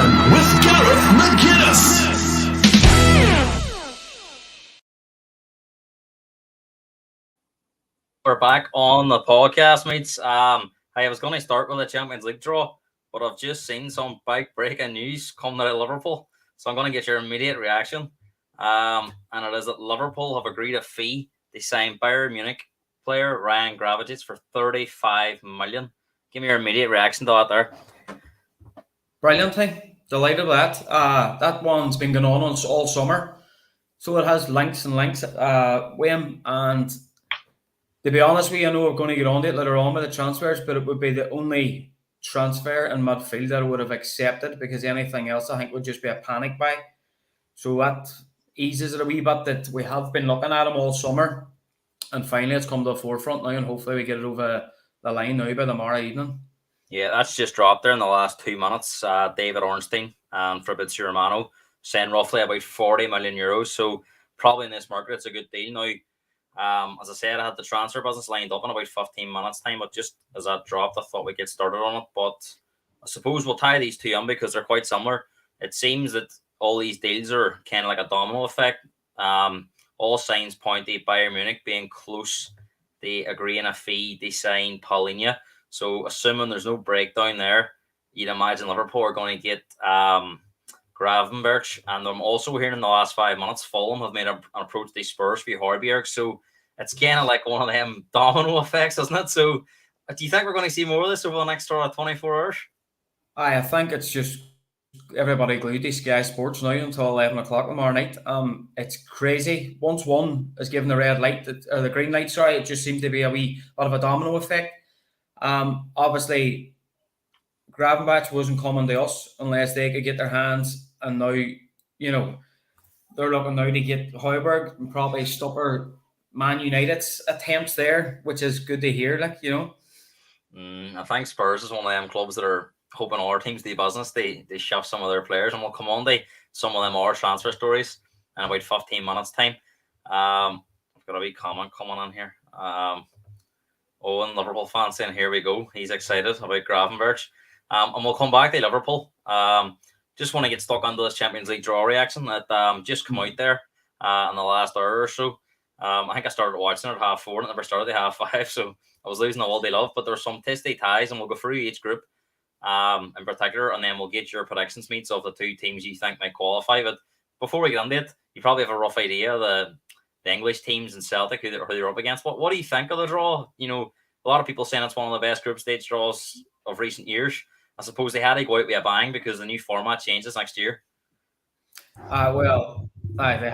with Gareth McGuinness. We're back on the podcast, mates. I was going to start with a Champions League draw, but I've just seen some big breaking news coming out of Liverpool, so I'm going to get your immediate reaction. And it is that Liverpool have agreed a fee to sign Bayern Munich player Ryan Gravenberch for 35 million. Give me your immediate reaction to that there. Brilliant thing. Delighted with that. That one's been going on all summer. So it has links and links, Wayne. And to be honest with you, I know we're going to get on to it later on with the transfers, but it would be the only transfer in midfield that I would have accepted, because anything else I think would just be a panic buy. So that eases it a wee bit that we have been looking at him all summer. And finally it's come to the forefront now, and hopefully we get it over the line now by tomorrow evening. Yeah, that's just dropped there in the last 2 minutes. David Ornstein and Fabrizio Romano saying roughly about 40 million euros. So probably in this market, it's a good deal. Now, as I said, I had the transfer business lined up in about 15 minutes time, but just as that dropped, I thought we'd get started on it. But I suppose we'll tie these two in because they're quite similar. It seems that all these deals are kind of like a domino effect. All signs point to Bayern Munich being close to agreeing a fee to sign Palinha. So assuming there's no breakdown there, you'd imagine Liverpool are going to get Gravenberch. And I'm also hearing in the last 5 minutes, Fulham have made an approach to Spurs for Højbjerg. So it's kind of like one of them domino effects, isn't it? So do you think we're going to see more of this over the next 24 hours? I think it's just everybody glued to Sky Sports now until 11 o'clock tomorrow night. It's crazy. Once one is given the red light, or the green light, sorry, it just seemed to be a wee bit of a domino effect. Obviously, Gravenberch wasn't coming to us unless they could get their hands, and now, they're looking now to get Højbjerg and probably stopper Man United's attempts there, which is good to hear, I think Spurs is one of them clubs that are hoping all our teams do business. They shove some of their players, and we'll come on to some of them our transfer stories in about 15 minutes time. I've got a wee comment coming on here. Owen, Liverpool fan, saying here we go. He's excited about Gravenberch. And we'll come back to Liverpool. Just want to get stuck onto this Champions League draw reaction that just come out there in the last hour or so. I think I started watching it at 4:30 and it never started at 5:30, so I was losing all day love. But there's some tasty ties, and we'll go through each group in particular, and then we'll get your predictions, meets of the two teams you think might qualify. But before we get into it, you probably have a rough idea of the English teams and Celtic who they're up against. What do you think of the draw? A lot of people saying it's one of the best group stage draws of recent years. I suppose they had to go out with a bang because the new format changes next year. They had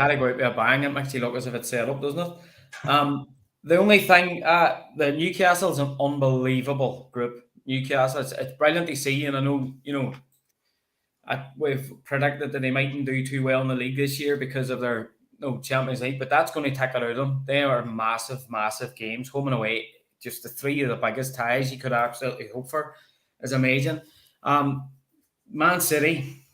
to go out with a bang. It makes you look as if it's set up, doesn't it? The only thing, the Newcastle's an unbelievable group. Newcastle, it's brilliant to see, and I know, we've predicted that they mightn't do too well in the league this year because of their Champions League, but that's going to take it out of them. They are massive, massive games, home and away. Just the three of the biggest ties you could absolutely hope for is amazing. Man City,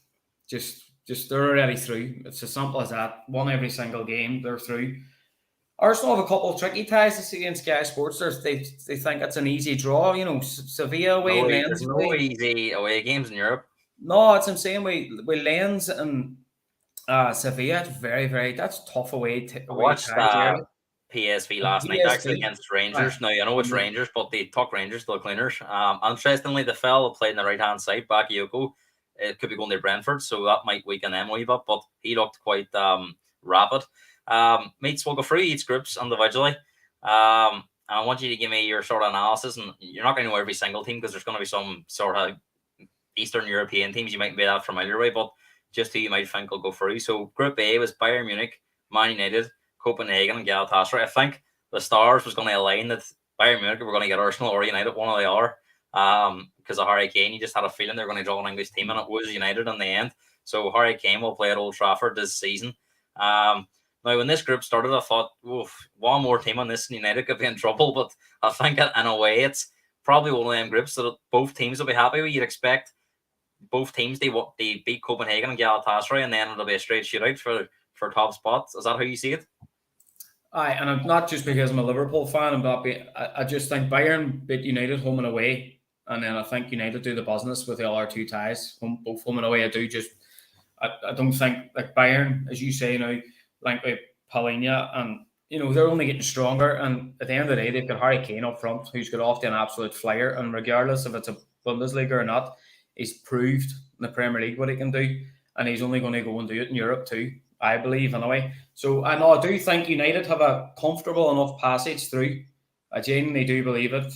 just they're already through. It's as simple as that. Won every single game, they're through. Arsenal have a couple of tricky ties to see in Sky Sports. They think it's an easy draw. Sevilla away, There's no easy away games in Europe. No, it's insane. With Lens and Sevilla, it's very, very. That's tough away. I watched PSV last night actually against Rangers. Now I know it's Rangers, but they took Rangers to the cleaners. Interestingly, the fella played on the right hand side, Bakayoko. It could be going to Brentford, so that might weaken them a wee bit. But he looked quite rapid. Mates, we'll go through each groups individually. And I want you to give me your sort of analysis. And you're not going to know every single team because there's going to be some sort of Eastern European teams you might be that familiar with, but just who you might think will go through. So Group A was Bayern Munich, Man United, Copenhagen, and Galatasaray. I think the stars was going to align that Bayern Munich were going to get Arsenal or United, one or the other. Because of Harry Kane, you just had a feeling they were going to draw an English team, and it was United in the end. So Harry Kane will play at Old Trafford this season. Now, when this group started, I thought, one more team on this and United could be in trouble. But I think in a way, it's probably one of them groups that both teams will be happy with. You'd expect both teams, they beat Copenhagen and Galatasaray, and then it'll be a straight shootout for top spots. Is that how you see it? And I'm not just because I'm a Liverpool fan. I just think Bayern beat United home and away. and then I think United do the business with the other two ties, both home and away. I don't think like Bayern, as you say now, like with Palinha, and they're only getting stronger. And at the end of the day, they've got Harry Kane up front, who's got off to an absolute flyer. And regardless if it's a Bundesliga or not, he's proved in the Premier League what he can do, and he's only going to go and do it in Europe too, I believe, anyway. So I know I do think United have a comfortable enough passage through. I genuinely do believe it,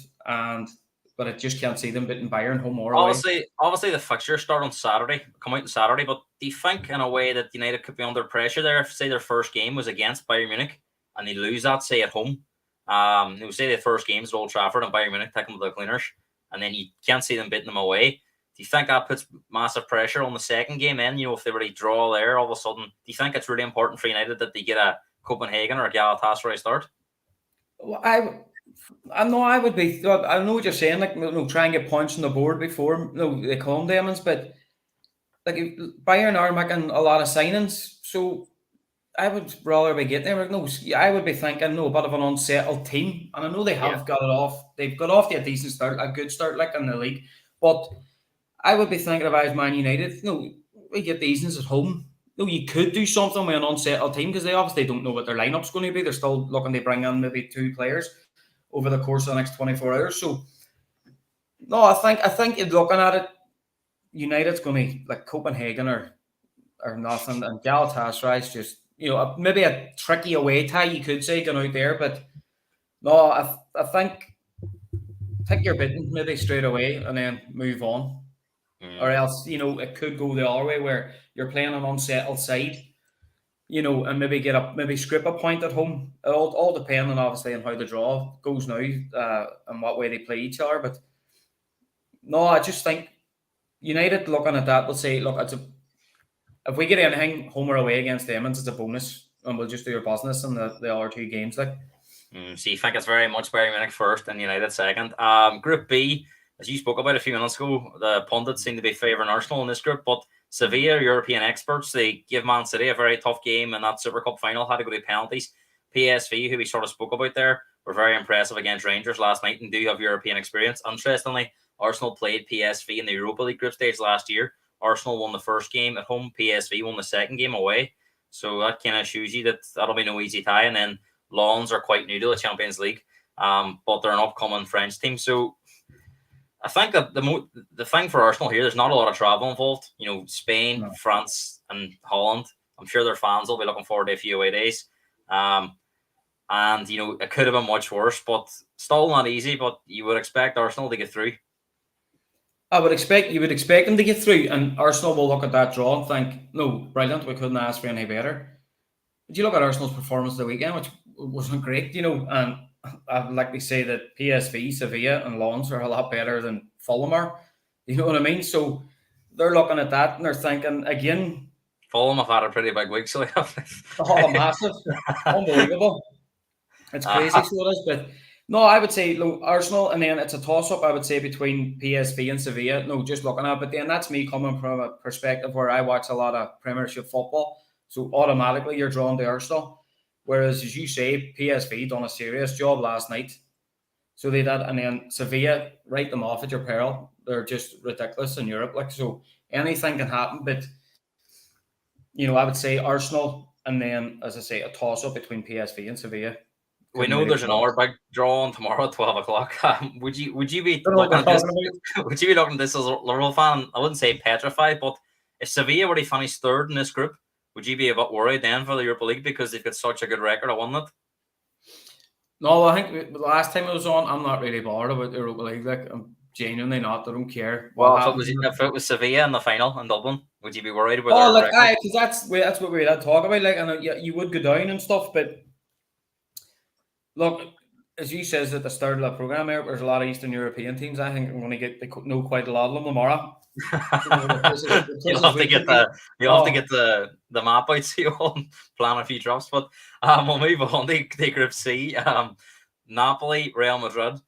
but I just can't see them beating Bayern home or away. Obviously, the fixtures start on Saturday, come out on Saturday. But do you think, in a way, that United could be under pressure there if, say, their first game was against Bayern Munich and they lose that, say, at home? Say the first game's at Old Trafford and Bayern Munich take them to the cleaners, and then you can't see them beating them away. Do you think that puts massive pressure on the second game? Then, if they really draw there, all of a sudden, do you think it's really important for United that they get a Copenhagen or a Galatasaray start? Well, I know I would be. I know what you're saying. Like, try and get points on the board before they come demons. But like Bayern are making a lot of signings, so I would rather be getting there. No, I would be thinking a bit of an unsettled team, and I know they have got it off. They've got off to a decent start, a good start, like in the league. But I would be thinking if I was Man United, we get these at home. You could do something with an unsettled team because they obviously don't know what their lineup's going to be. They're still looking to bring in maybe 2 players over the course of the next 24 hours. So, no, I think you're looking at it, United's going to like Copenhagen or nothing, and Galatasaray's just maybe a tricky away tie, you could say, going out there. But no, I think you're beaten maybe straight away and then move on. Or else, it could go the other way where you're playing an unsettled side, and maybe script a point at home. It all depending, obviously, on how the draw goes now and what way they play each other. But no, I just think United looking at that will say, look, if we get anything home or away against them, it's a bonus, and we'll just do our business in the other 2 games. So you think it's very much Bayern Munich first and United second. Group B, as you spoke about a few minutes ago, the pundits seem to be favouring Arsenal in this group, but Sevilla, European experts, they give Man City a very tough game in that Super Cup final, had to go to penalties. PSV, who we sort of spoke about there, were very impressive against Rangers last night and do have European experience. Interestingly, Arsenal played PSV in the Europa League group stage last year. Arsenal won the first game at home, PSV won the second game away. So that kind of shows you that that'll be no easy tie. And then Lens are quite new to the Champions League, but they're an upcoming French team. So I think that the thing for Arsenal here, there's not a lot of travel involved. Spain, France, and Holland. I'm sure their fans will be looking forward to a few away days. And it could have been much worse, but still not easy. But you would expect Arsenal to get through. You would expect them to get through, and Arsenal will look at that draw and think, no, brilliant, we couldn't ask for any better. But you look at Arsenal's performance of the weekend, which wasn't great, and I'd like to say that PSV, Sevilla, and Lens are a lot better than Fulham are. You know what I mean? So they're looking at that and they're thinking again. Fulham have had a pretty big week, so massive, unbelievable. It's crazy, so it is. But no, I would say Arsenal, and then it's a toss-up. I would say between PSV and Sevilla. No, just looking at it, but then that's me coming from a perspective where I watch a lot of Premiership football, so automatically you're drawn to Arsenal. Whereas, as you say, PSV done a serious job last night. So they did, and then Sevilla, write them off at your peril. They're just ridiculous in Europe. So anything can happen. But, I would say Arsenal, and then, as I say, a toss-up between PSV and Sevilla. We know there's another big draw on tomorrow at 12 o'clock. Would you be looking at this? Would you be looking at this as a Liverpool fan? I wouldn't say petrified, but if Sevilla were to finish third in this group, would you be a bit worried then for the Europa League because they've got such a good record of winning it? No, I think the last time I was on, I'm not really bothered about the Europa League. I'm genuinely not. I don't care. Well, if it was Sevilla in the final in Dublin, would you be worried about? Oh, because that's what we had talk about. And you would go down and stuff, but look, as you says at the start of the program, there's a lot of Eastern European teams. I think I'm going to know quite a lot of them tomorrow. You'll have to get the map out so you can plan a few drops. But we'll move on to Group C. Napoli, Real Madrid,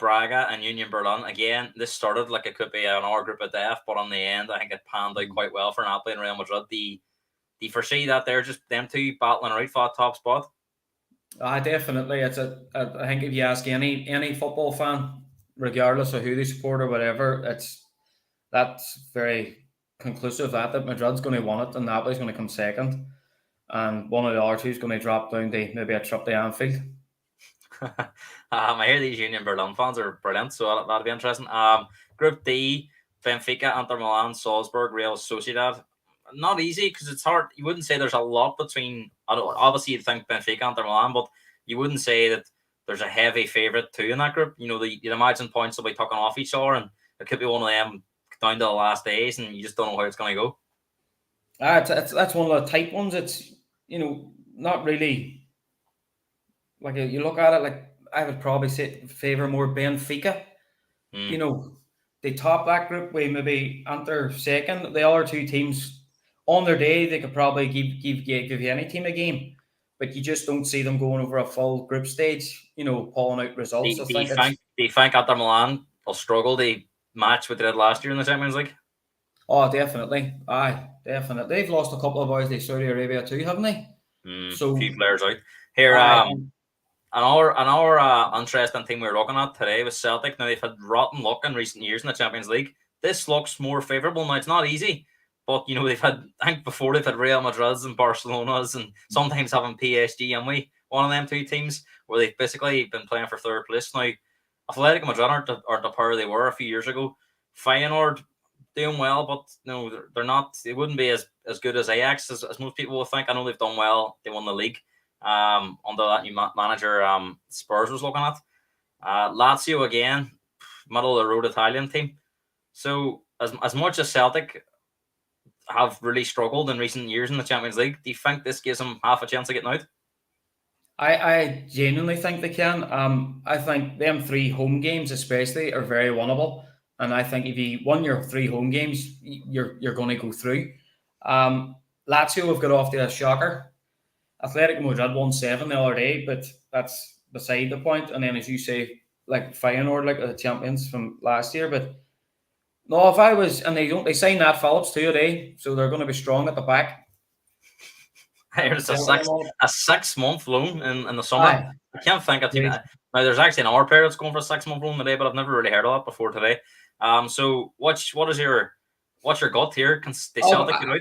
Braga, and Union Berlin. Again, this started like it could be an hour group of death, but on the end, I think it panned out quite well for Napoli and Real Madrid. Do you foresee that they're just them two battling right for that top spot? Definitely. I think if you ask any football fan, regardless of who they support or whatever, that's very conclusive that Madrid's going to win it and Napoli's going to come second, and one of the other two is going to drop down to maybe a trip to Anfield. I hear these Union Berlin fans are brilliant, so that'll be interesting. Group D, Benfica, Inter Milan, Salzburg, Real Sociedad. Not easy because it's hard. You wouldn't say there's a lot between. Obviously, you'd think Benfica, Inter Milan, but you wouldn't say that there's a heavy favourite too in that group. You'd imagine points will be tucking off each other, and it could be one of them down to the last days, and you just don't know how it's going to go. That's one of the tight ones. It's not really like you look at it. Like I would probably say favour more Benfica. They top that group. We maybe enter second. The other two teams on their day they could probably give you any team a game, but you just don't see them going over a full group stage. Pulling out results. Do you think Inter Milan will struggle to match what they did last year in the Champions League? Oh, definitely. Definitely. They've lost a couple of boys to Saudi Arabia too, haven't they? So a few players out here. Another interesting thing we were looking at today was Celtic. Now they've had rotten luck in recent years in the Champions League. This looks more favourable now. It's not easy, but they've had. I think before they've had Real Madrid's and Barcelona's, and sometimes having PSG and one of them two teams where they've basically been playing for third place now. Athletic Madrid aren't the power they were a few years ago. Feyenoord doing well, but they're not. They wouldn't be as good as Ajax as most people will think. I know they've done well. They won the league under that new manager. Spurs was looking at Lazio again, middle of the road Italian team. So as much as Celtic have really struggled in recent years in the Champions League, do you think this gives them half a chance of getting out? I genuinely think they can. I think them 3 home games especially are very winnable. And I think if you won your 3 home games, you're going to go through. Lazio have got off to a shocker. Athletic Madrid won 7 the other day, but that's beside the point. And then, as you say, like Feyenoord, like the champions from last year. But no, if I was, and they signed Nat Phillips too today, so they're going to be strong at the back. It's a 6-month loan in the summer. Aye. I can't think of team. Now there's actually another player that's going for a 6-month loan today, but I've never really heard of that before today. So what's your gut here? Can the Celtic get out?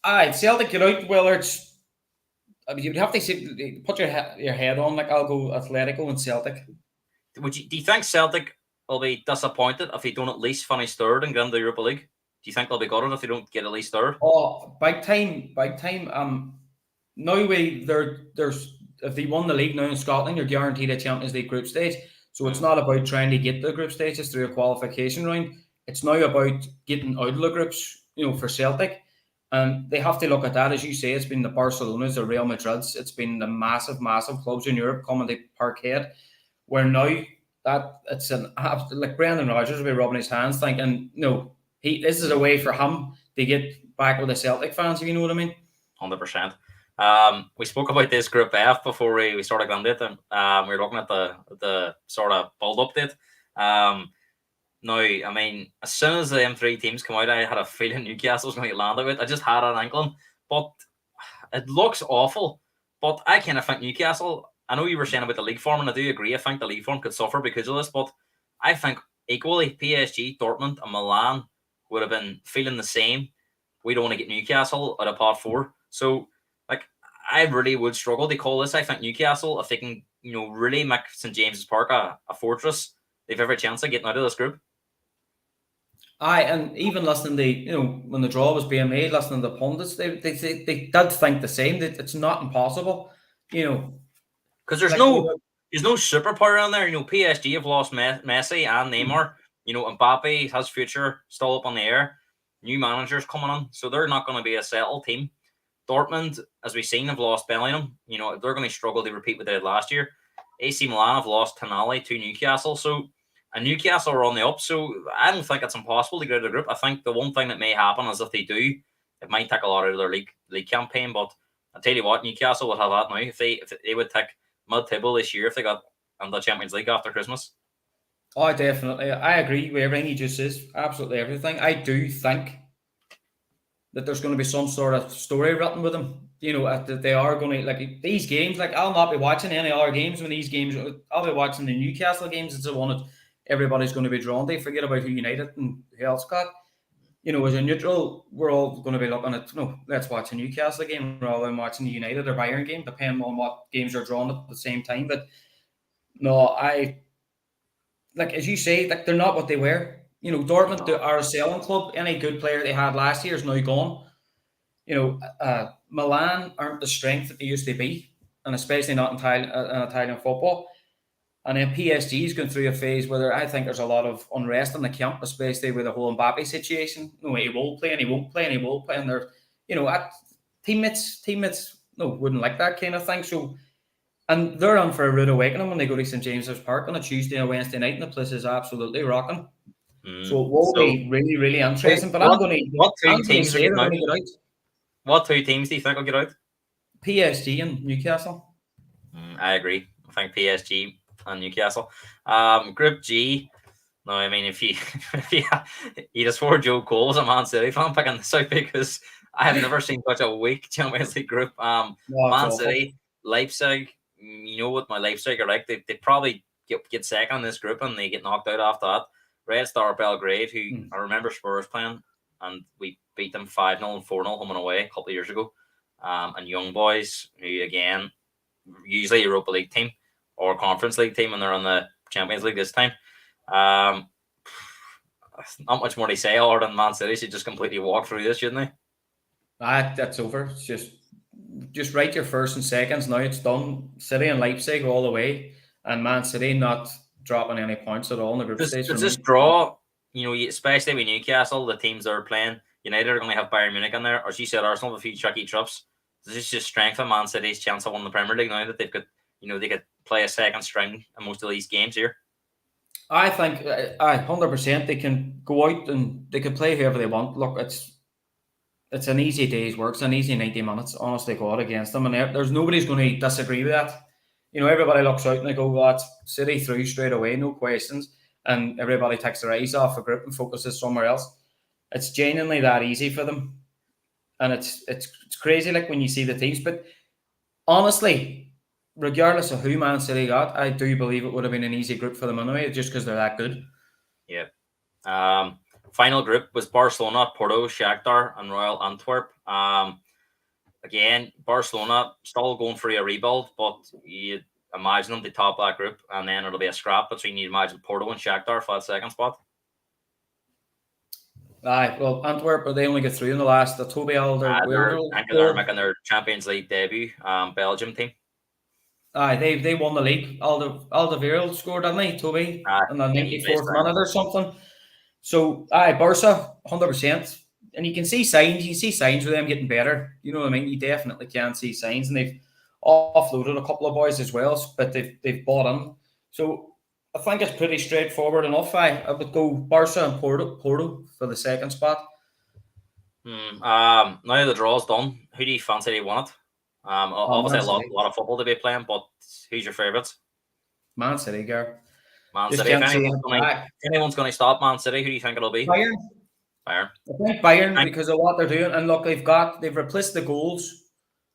Aye, Celtic get out. Well, you'd have to put your head on. Like I'll go Atletico and Celtic. Do you think Celtic will be disappointed if they don't at least finish third and get into the Europa League? Do you think they'll be gutted if they don't get at least third? Oh, big time. Now there's if they won the league now in Scotland, you're guaranteed a Champions League group stage. So it's not about trying to get the group stages through a qualification round. It's now about getting out of the groups, for Celtic. And they have to look at that. As you say, it's been the Barcelonas, the Real Madrids. It's been the massive clubs in Europe coming to Parkhead. Where now that it's like Brendan Rodgers will be rubbing his hands thinking, this is a way for him to get back with the Celtic fans, if you know what I mean. 100%. We spoke about this Group F before we started going it, and we were looking at the sort of build-up date. Now, I mean, as soon as the M3 teams come out, I had a feeling Newcastle's going to get landed with. I just had an inkling, but it looks awful. But I kind of think Newcastle, I know you were saying about the league form, and I do agree. I think the league form could suffer because of this, but I think equally PSG, Dortmund, and Milan would have been feeling the same. We don't want to get Newcastle out of pot 4. So, I really would struggle to call this. I think Newcastle, if they can, really make St. James's Park a fortress, they've every chance of getting out of this group. Aye, and even listening to, when the draw was being made, listening to the pundits, they did think the same. That it's not impossible, because there's no superpower in there. PSG have lost Messi and Neymar. Mbappe has future still up on the air. New managers coming on, so they're not going to be a settled team. Dortmund, as we've seen, have lost Bellingham. They're going to struggle to repeat what they did last year. AC Milan have lost Tonali to Newcastle. And Newcastle are on the up. So I don't think it's impossible to get out of the group. I think the one thing that may happen is if they do, it might take a lot out of their league campaign. But I'll tell you what, Newcastle would have that now. If they would take mid-table this year if they got in the Champions League after Christmas. Oh, definitely. I agree with everything he just says. Absolutely everything. I do think that there's going to be some sort of story written with them. That they are going to, these games, I'll not be watching any other games when these games, I'll be watching the Newcastle games. It's everybody's going to be drawn to. Forget about who United and who else got. As a neutral, we're all going to be looking at, let's watch a Newcastle game rather than watching the United or Bayern game, depending on what games are drawn at the same time. But no, as you say, they're not what they were. Dortmund are a selling club. Any good player they had last year is now gone. Milan aren't the strength that they used to be, and especially not in Italian football. And then PSG is going through a phase where I think there's a lot of unrest in the camp, especially with the whole Mbappe situation. He won't play and he won't play and he won't play. And they're, teammates, wouldn't like that kind of thing. So, and they're on for a rude awakening when they go to St. James's Park on a Tuesday or Wednesday night, and the place is absolutely rocking. So it will be really, really interesting. But what two teams are getting out? What two teams do you think will get out? PSG and Newcastle. I agree. I think PSG and Newcastle. Group G. No, I mean if you just scored Joe Cole as a Man City fan picking this out because I have never seen such a weak Champions League group. Man City, Leipzig. You know what my Leipzig are like. They probably get second in this group and they get knocked out after that. Red Star Belgrade, who I remember Spurs playing, and we beat them 5-0 and 4-0 home and away a couple of years ago. And Young Boys, who again usually Europa League team or Conference League team, and they're on the Champions League this time. Not much more to say other than Man City should just completely walk through this, shouldn't they? That's over. It's just write your first and seconds. Now it's done. City and Leipzig all the way, and Man City not dropping any points at all in the group stage. Does this draw, especially with Newcastle, the teams that are playing, United are going to have Bayern Munich in there, or she said Arsenal with a few tricky trips. Does this just strengthen Man City's chance of winning the Premier League now that they've got, they could play a second string in most of these games here? I think 100% they can go out and they can play whoever they want. Look, it's an easy day's work. It's an easy 90 minutes, honestly, God, against them. And there's nobody's going to disagree with that. Everybody looks out and they go, well, that's City through straight away, no questions. And everybody takes their eyes off the group and focuses somewhere else. It's genuinely that easy for them. And it's crazy, like when you see the teams. But honestly, regardless of who Man City got, I do believe it would have been an easy group for them anyway, just because they're that good. Yeah. Final group was Barcelona, Porto, Shakhtar, and Royal Antwerp. Again, Barcelona still going through a rebuild, but you imagine them to top that group, and then it'll be a scrap between, you imagine, Porto and Shakhtar for that second spot. Aye, well, Antwerp, they only get through in the last. The Toby they're making their Champions League debut. Belgium team. Aye, they won the league. Alderweireld scored, didn't he, Toby? In the 94th minute or something. So, Barca, 100%. And you can see signs. You see signs of them getting better. You know what I mean? You definitely can see signs. And they've offloaded a couple of boys as well, but they've bought in. So I think it's pretty straightforward enough. I would go Barca and Porto for the second spot. Now the draw's done, who do you fancy to win it? Obviously a lot of football to be playing, but who's your favourites? Man City, girl. Man City. If anyone's going to stop Man City, who do you think it'll be? Bayern. I think Bayern, because of what they're doing, and look, they've replaced the goals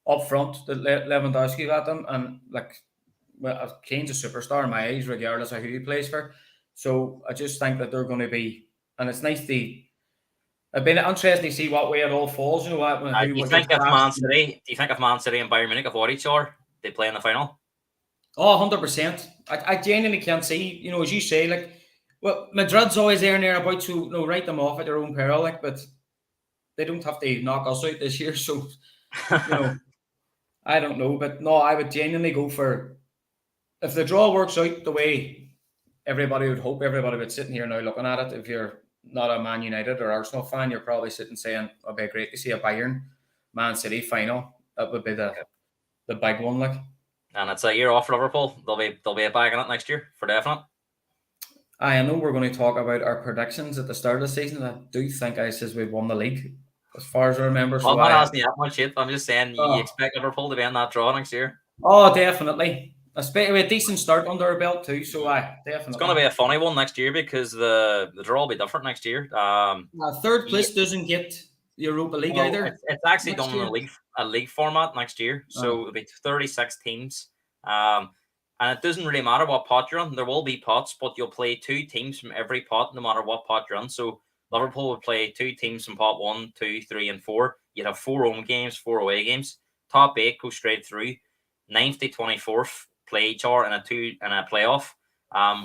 up front that Lewandowski got them, and Kane's a superstar in my eyes, regardless of who he plays for. So I just think that they're going to be, and it's nice to. I've been interested to see what way it all falls. Do you think if Man City and Bayern Munich avoid each other, they play in the final? Oh, 100%. I genuinely can't see. As you say, Madrid's always there and thereabouts to write them off at their own peril, but they don't have to knock us out this year. So, I don't know, but no, I would genuinely go for, if the draw works out the way everybody would hope, everybody would sit here now looking at it. If you're not a Man United or Arsenal fan, you're probably sitting saying, it'd be great to see a Bayern Man City final. That would be the big one, And it's a year off for Liverpool. They'll be a bag in it next year for definite. I know we're going to talk about our predictions at the start of the season. I do think I says we've won the league, as far as I remember. I'm not asking you that much shit. I'm just saying you expect Liverpool to be in that draw next year. Oh, definitely. Especially a decent start under our belt too. So definitely. It's going to be a funny one next year because the draw will be different next year. Third place doesn't get the Europa League either. It's actually done in a league format next year. So it'll be 36 teams. And it doesn't really matter what pot you're on. There will be pots, but you'll play 2 teams from every pot, no matter what pot you're on. So Liverpool would play 2 teams from pot 1, 2, 3, and 4. You'd have 4 home games, 4 away games. Top 8 go straight through. 9th to 24th play each other in a playoff.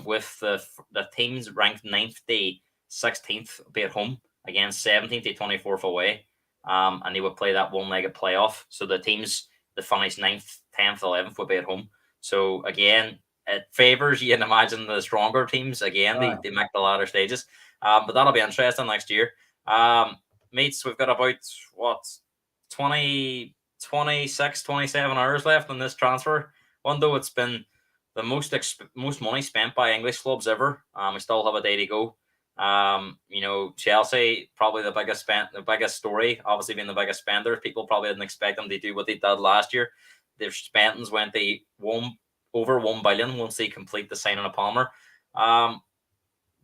With the teams ranked 9th to 16th be at home against 17th to 24th away. And they would play that one-legged playoff. So the teams that finish 9th, 10th, 11th would be at home. So again, it favours, you can imagine, the stronger teams. Again, they make the latter stages. But that'll be interesting next year. Mates, we've got about, 26, 27 hours left in this transfer window. It's been the most money spent by English clubs ever. We still have a day to go. Chelsea, probably the biggest story, obviously being the biggest spender. People probably didn't expect them to do what they did last year. Their spendings went over 1 billion once they complete the signing of Palmer.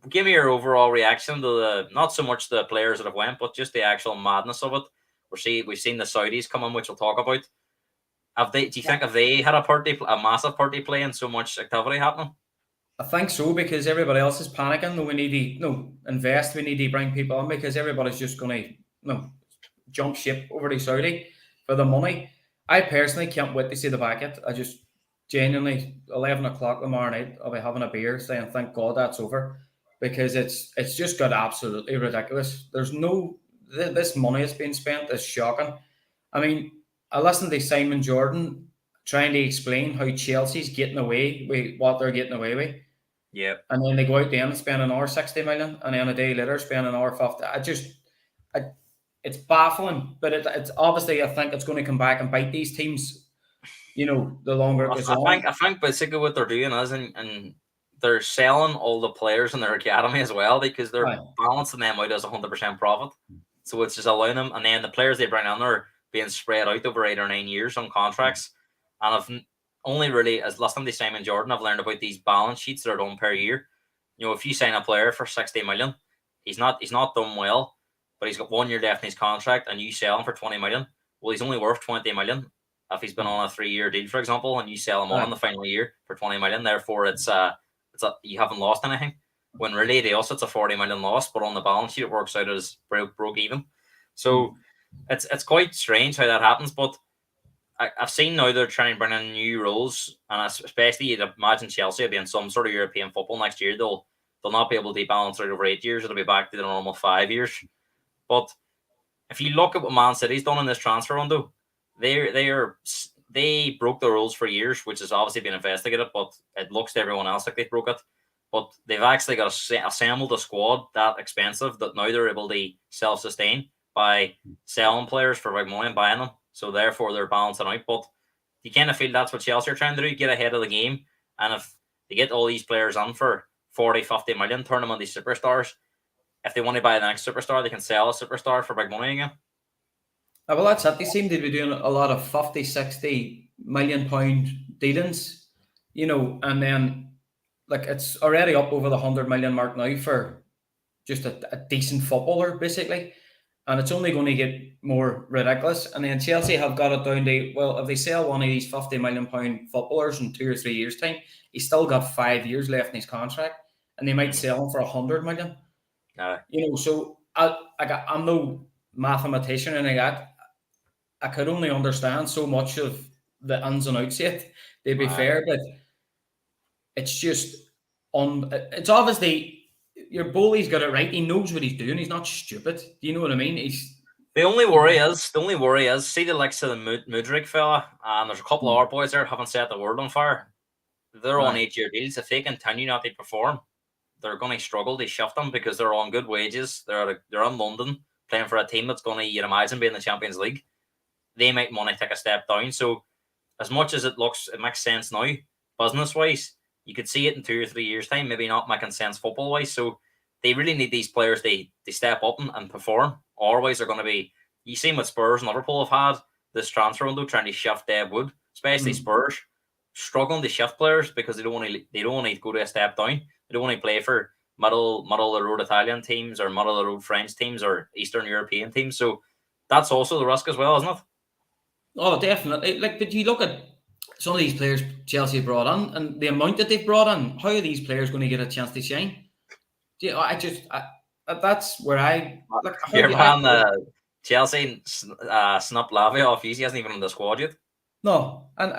Give me your overall reaction to not so much the players that have went, but just the actual madness of it. We've seen the Saudis come in, which we'll talk about. Do you think have they had a massive party play and so much activity happening? I think so, because everybody else is panicking. We need to invest. We need to bring people in, because everybody's just going to jump ship over to Saudi for the money. I personally can't wait to see the back. I just genuinely, 11 o'clock tomorrow night, I'll be having a beer saying thank God that's over, because it's just got absolutely ridiculous. This money that's being spent is shocking. I mean, I listened to Simon Jordan trying to explain how Chelsea's getting away with what they're getting away with. Yeah. And then they go out there and spend an hour 60 million, and then a day later spend an hour 50. It's baffling, but it's obviously, I think it's going to come back and bite these teams, the longer it goes on. I think basically what they're doing is, and they're selling all the players in their academy as well, because they're balancing them out as 100% profit. So it's just allowing them, and then the players they bring in are being spread out over 8 or 9 years on contracts. And I've only really, as listening to Simon Jordan, I've learned about these balance sheets that are done per year. If you sign a player for 60 million, he's not done well, but he's got 1 year left in his contract, and you sell him for 20 million. Well, he's only worth 20 million if he's been on a 3-year deal, for example, and you sell him on in the final year for 20 million. Therefore, you haven't lost anything. When really they also, it's a 40 million loss, but on the balance sheet it works out as broke even. So it's quite strange how that happens. But I've seen now they're trying to bring in new rules, and especially you'd imagine Chelsea will be in some sort of European football next year. They'll not be able to balance out over 8 years. It'll be back to the normal 5 years. But if you look at what Man City's done in this transfer window, they broke the rules for years, which has obviously been investigated, but it looks to everyone else like they broke it. But they've actually got assembled a squad that expensive that now they're able to self-sustain by selling players for big money and buying them. So therefore they're balancing out. But you kind of feel that's what Chelsea are trying to do, get ahead of the game. And if they get all these players on for 40, 50 million, turn them into superstars, if they want to buy the next superstar, they can sell a superstar for big money again. Well, that's it. They seem to be doing a lot of 50, 60 million pound dealings, and then it's already up over the 100 million mark now for just a decent footballer, basically. And it's only going to get more ridiculous. And then Chelsea have got it down to, well, if they sell one of these 50 million pound footballers in 2 or 3 years' time, he's still got 5 years left in his contract, and they might sell him for 100 million. So I'm no mathematician and I could only understand so much of the ins and outs yet, to be fair, but it's just it's obviously your bully's got it right. He knows what he's doing. He's not stupid. Do you know what I mean? The only worry is, see the likes of the Mudryk fella, and there's a couple of our boys there haven't set the world on fire. They're on 8-year deals. If they continue not to perform, they're going to struggle to shift them, because they're on good wages. They're in London playing for a team that's going to, you'd imagine, be in the Champions League. They might want to take a step down. So as much as it makes sense now, business-wise, you could see it in 2 or 3 years' time, maybe not making sense football-wise. So they really need these players to step up and perform. Otherwise, they're going to be, you see what Spurs and Liverpool have had this transfer window, trying to shift Dave Wood, especially Spurs, struggling to shift players because they don't want to go to a step down. They don't want to play for middle of the road Italian teams or middle of the road French teams or Eastern European teams. So that's also the risk as well, isn't it? Oh, definitely. But you look at some of these players Chelsea brought in, and the amount that they've brought in, how are these players going to get a chance to shine? That's where I like. Your man, Chelsea snubbed Lavia off. He hasn't even in the squad yet. No, and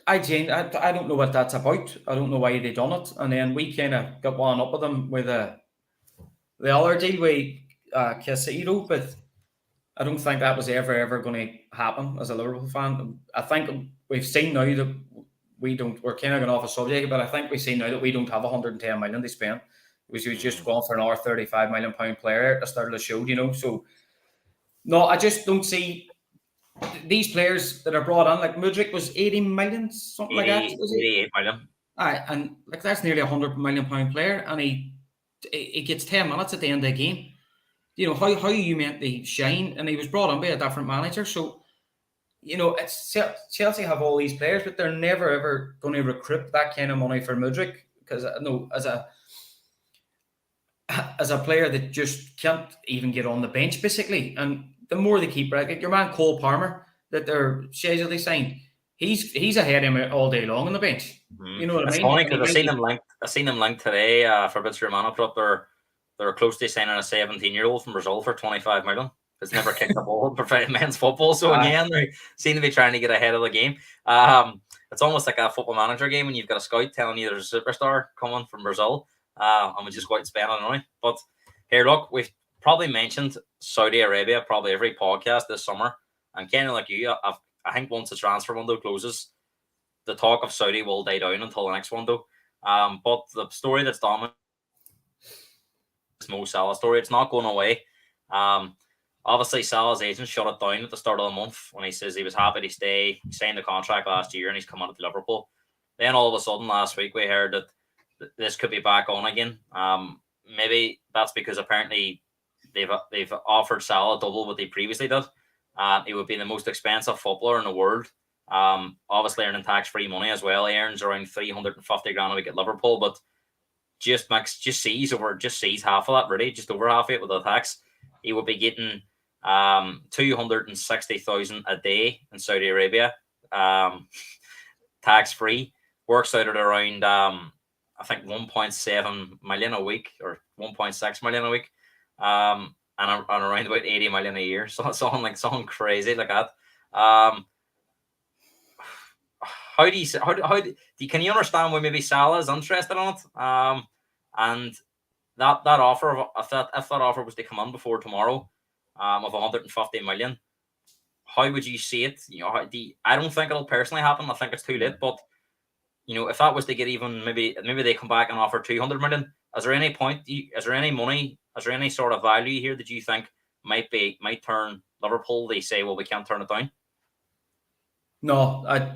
I don't know what that's about. I don't know why they done it, and then we kind of got one up with them with the other deal with Casado, but I don't think that was ever going to happen as a Liverpool fan. I think we've seen now that we're kind of going off a subject, but I think we've seen now that we don't have 110 million to spend. We was just going for another 35 million pound player at the start of the show, So, no, I just don't see these players that are brought on. Like Mudryk was 80 million, something 80, like that. Was 88 million. Aye, and like that's nearly 100 million pound player, and he gets 10 minutes at the end of the game. How are you meant to shine? And he was brought on by a different manager. So, it's Chelsea have all these players, but they're never ever going to recruit that kind of money for Mudryk because as a player that just can't even get on the bench basically. And the more they keep like your man Cole Palmer that they're scheduled signed, he's ahead of him all day long on the bench. Mm-hmm. You know what I mean? It's funny because I seen them linked today. Fabrizio Romano put up they're close to signing a 17-year-old from Brazil for 25 million. Has never kicked a ball in professional men's football. So again, they seem to be trying to get ahead of the game. It's almost like a football manager game when you've got a scout telling you there's a superstar coming from Brazil. And we just go out and spend on money. But here, look, we've probably mentioned Saudi Arabia probably every podcast this summer. And kind of like you, I think once the transfer window closes, the talk of Saudi will die down until the next window. But the story that's dominant is Mo Salah story. It's not going away. Obviously, Salah's agent shut it down at the start of the month when he says he was happy to stay. He signed the contract last year and he's come on to Liverpool. Then all of a sudden last week we heard that this could be back on again. Maybe that's because apparently they've offered Salah double what they previously did. He would be the most expensive footballer in the world. Obviously earning tax-free money as well. He earns around 350 grand a week at Liverpool, but just sees half of that, really, just over half of it with the tax. He would be getting 260,000 a day in Saudi Arabia, tax-free. Works out at around I think 1.7 million a week or 1.6 million a week, and around about 80 million a year. So it's something crazy like that. How do you can you understand why maybe Salah is interested in it? And that offer, if that offer was to come on before tomorrow, of 150 million, how would you see it? I don't think it'll personally happen. I think it's too late. But if that was to get even, maybe they come back and offer 200 million. Is there any point? Is there any money? Is there any sort of value here that you think might turn Liverpool? They say, well, we can't turn it down. No, I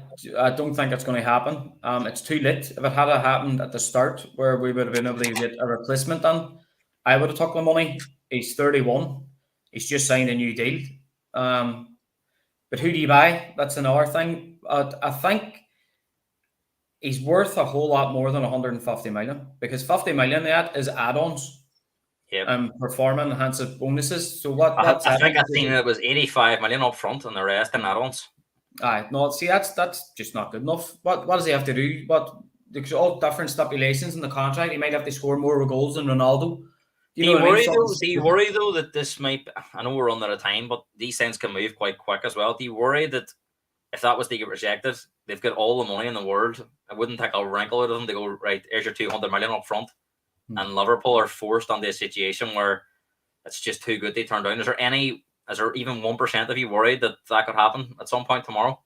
don't think it's going to happen. It's too late. If it had happened at the start, where we would have been able to get a replacement done, I would have took the money. He's 31. He's just signed a new deal. But who do you buy? That's another thing. I think he's worth a whole lot more than 150 million because 50 million of that is add-ons. Yeah. Performance enhancing bonuses. So I think I've seen it was 85 million up front and the rest in add-ons. Aye, no, see, that's just not good enough. What does he have to do? There's all different stipulations in the contract. He might have to score more goals than Ronaldo. Do you worry though that this might? I know we're under the time, but these things can move quite quick as well. Do you worry that if that was to get rejected, they've got all the money in the world? It wouldn't take a wrinkle out of them to go, right, here's your 200 million up front, and Liverpool are forced onto a situation where it's just too good to turn down. Is there even 1% of you worried that could happen at some point tomorrow?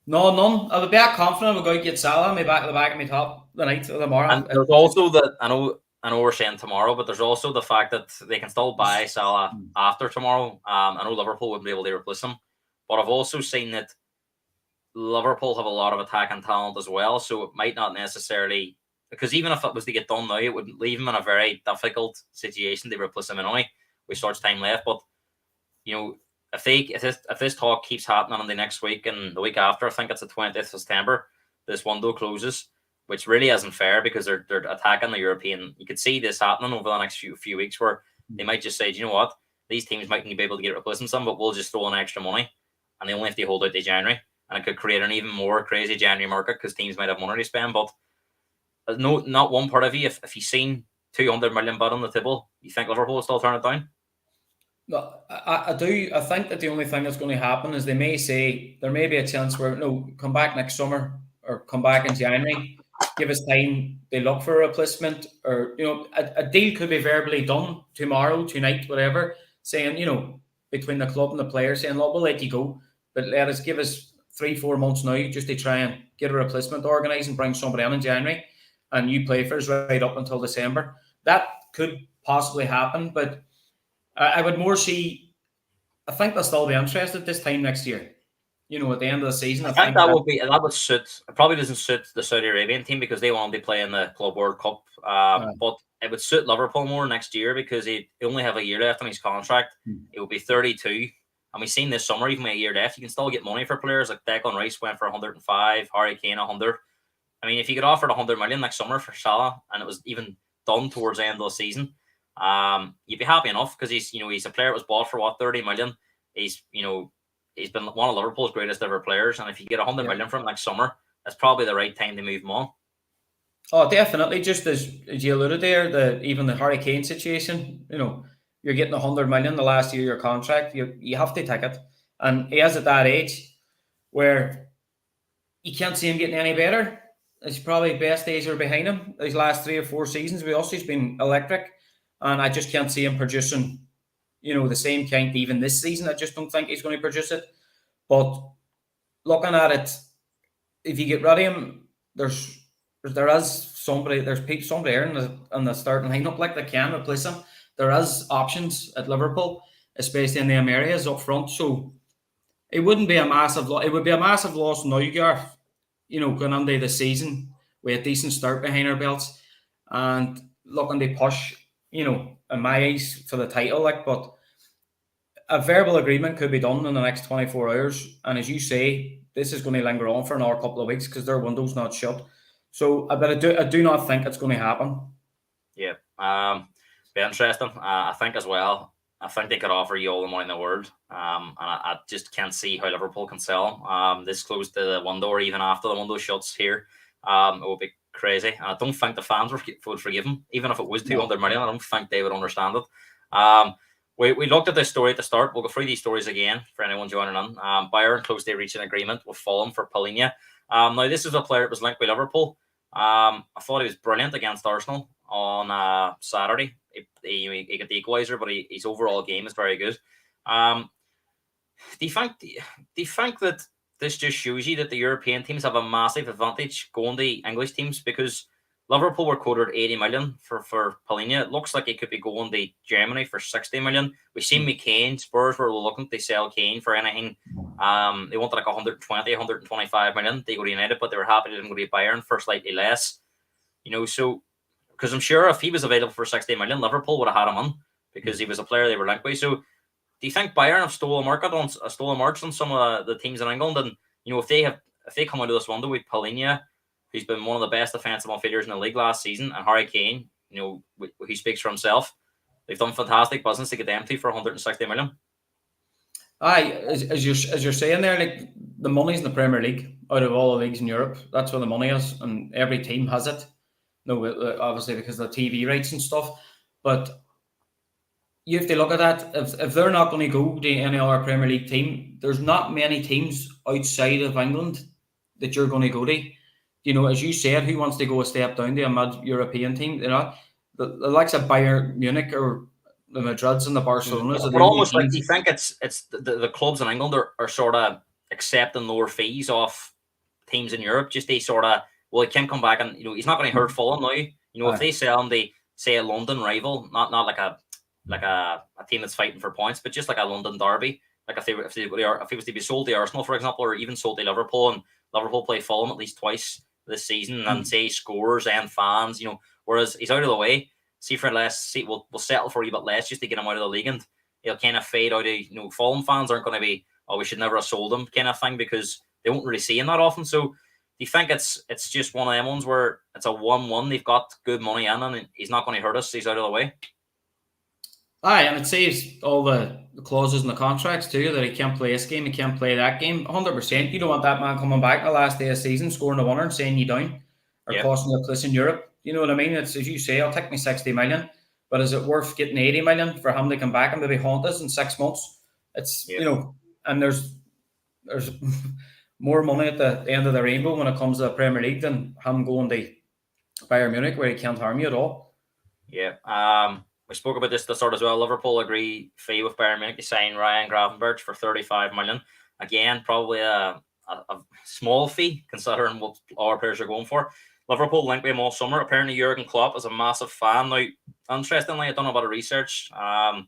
No, none. I would be confident we'll go get Salah me back at the back of my top the night of tomorrow. And there's also that I know we're saying tomorrow, but there's also the fact that they can still buy Salah after tomorrow. I know Liverpool wouldn't be able to replace him, but I've also seen that Liverpool have a lot of attacking talent as well, so it might not necessarily, because even if it was to get done now, it would leave him in a very difficult situation to replace him in only with so much time left. But if this talk keeps happening on the next week and the week after, I think it's the 20th of September, this window closes, which really isn't fair because they're attacking the European. You could see this happening over the next few weeks where they might just say, do you know what? These teams mightn't be able to get replacing some, but we'll just throw in extra money and they only have to hold out to January. and it could create an even more crazy January market because teams might have money to spend. But no, not one part of you, if you've seen 200 million bid on the table, you think Liverpool will still turn it down? No, I do. I think that the only thing that's going to happen is they may say there may be a chance where no, come back next summer or come back in January, give us time. They look for a replacement, or a deal could be verbally done tomorrow, tonight, whatever, saying between the club and the player saying, look, we'll let you go, but give us 3-4 months now just to try and get a replacement organised and bring somebody in January, and you play for us right up until December. That could possibly happen, but I would more see. I think they'll still be interested this time next year. At the end of the season, I think that would suit. It probably doesn't suit the Saudi Arabian team because they want to be playing the Club World Cup. But it would suit Liverpool more next year because he only have a year left on his contract. It will be 32, and we've seen this summer, even with a year left, you can still get money for players like Declan Rice went for 105, Harry Kane 100. I mean, if you get offered 100 million next summer for Salah, and it was even done towards the end of the season, you'd be happy enough because he's a player that was bought for 30 million. He's been one of Liverpool's greatest ever players, and if you get 100 million from him next summer, that's probably the right time to move him on. Oh, definitely. Just as you alluded there, even the Harry Kane situation, you're getting 100 million the last year of your contract. You have to take it, and he is at that age where you can't see him getting any better. His probably best days are behind him. His last 3 or 4 seasons with us, he's been electric, and I just can't see him producing, the same kind even this season. I just don't think he's going to produce it. But looking at it, if you get rid of him, there is somebody there in the starting lineup like that can replace him. There is options at Liverpool, especially in them areas up front. So it wouldn't be a massive loss. It would be a massive loss now, Gareth, going into the season with a decent start behind our belts and looking to push, in my eyes, for the title. But a verbal agreement could be done in the next 24 hours. And as you say, this is going to linger on for another couple of weeks because their window's not shut. So I do not think it's going to happen. Yeah. Be interesting. I think as well, I think they could offer you all the money in the world. And I just can't see how Liverpool can sell this close to the window or even after the window shuts here. It would be crazy. And I don't think the fans would forgive them. Even if it was 200 million, I don't think they would understand it. We looked at this story at the start. We'll go through these stories again for anyone joining in. Bayern close to reaching an agreement with Fulham for Palinha. Now, this is a player that was linked with Liverpool. I thought he was brilliant against Arsenal on Saturday. He got the equaliser, but his overall game is very good. Do you think that this just shows you that the European teams have a massive advantage going to English teams? Because Liverpool were quoted 80 million for Palinha. It looks like he could be going to Germany for 60 million. We've seen Kane. Spurs were looking to sell Kane for anything. They wanted like 120, 125 million. They go to United, but they were happy to go to Bayern for slightly less. So because I'm sure if he was available for 60 million, Liverpool would have had him on because he was a player they were linked with. So do you think Bayern have stolen a march on some of the teams in England? And if they come out of this window with Palinha, who's been one of the best defensive midfielders in the league last season, and Harry Kane, he speaks for himself, they've done fantastic business to get them to for 160 million. Aye, as you're saying there, like the money's in the Premier League out of all the leagues in Europe. That's where the money is, and every team has it. No, obviously because of the TV rights and stuff. But you have to look at that. If they're not going to go to any other Premier League team, there's not many teams outside of England that you're going to go to. As you said, who wants to go a step down to a mid-European team? The likes of Bayern Munich or the Madrids and the Barcelonas. But almost like you think it's the clubs in England are sort of accepting lower fees off teams in Europe. Just they sort of, he can come back and he's not going to hurt Fulham now. If they sell him, they say a London rival, not like a team that's fighting for points, but just like a London derby. Like if he was to be sold to Arsenal, for example, or even sold to Liverpool, and Liverpool play Fulham at least twice this season, and say he scores and fans, whereas he's out of the way. See for less, we'll settle for a bit less just to get him out of the league, and he'll kind of fade out of. Fulham fans aren't going to be, we should never have sold him kind of thing, because they won't really see him that often. So do you think it's just one of them ones where it's a 1-1? They've got good money in, and he's not going to hurt us. He's out of the way. Aye, and it saves all the clauses in the contracts too that he can't play this game, he can't play that game. 100%. You don't want that man coming back in the last day of the season, scoring a winner and saying you down or Yeah. costing you a place in Europe. You know what I mean? It's as you say, I'll take me 60 million, but is it worth getting 80 million for him to come back and maybe haunt us in 6 months? It's and there's more money at the end of the rainbow when it comes to the Premier League than him going to Bayern Munich where he can't harm you at all. Yeah. We spoke about this at the start as well. Liverpool agree fee with Bayern Munich to sign Ryan Gravenberch for 35 million. Again, probably a small fee considering what our players are going for. Liverpool linked with him all summer. Apparently, Jurgen Klopp is a massive fan. Now, interestingly, I done a bit of research. And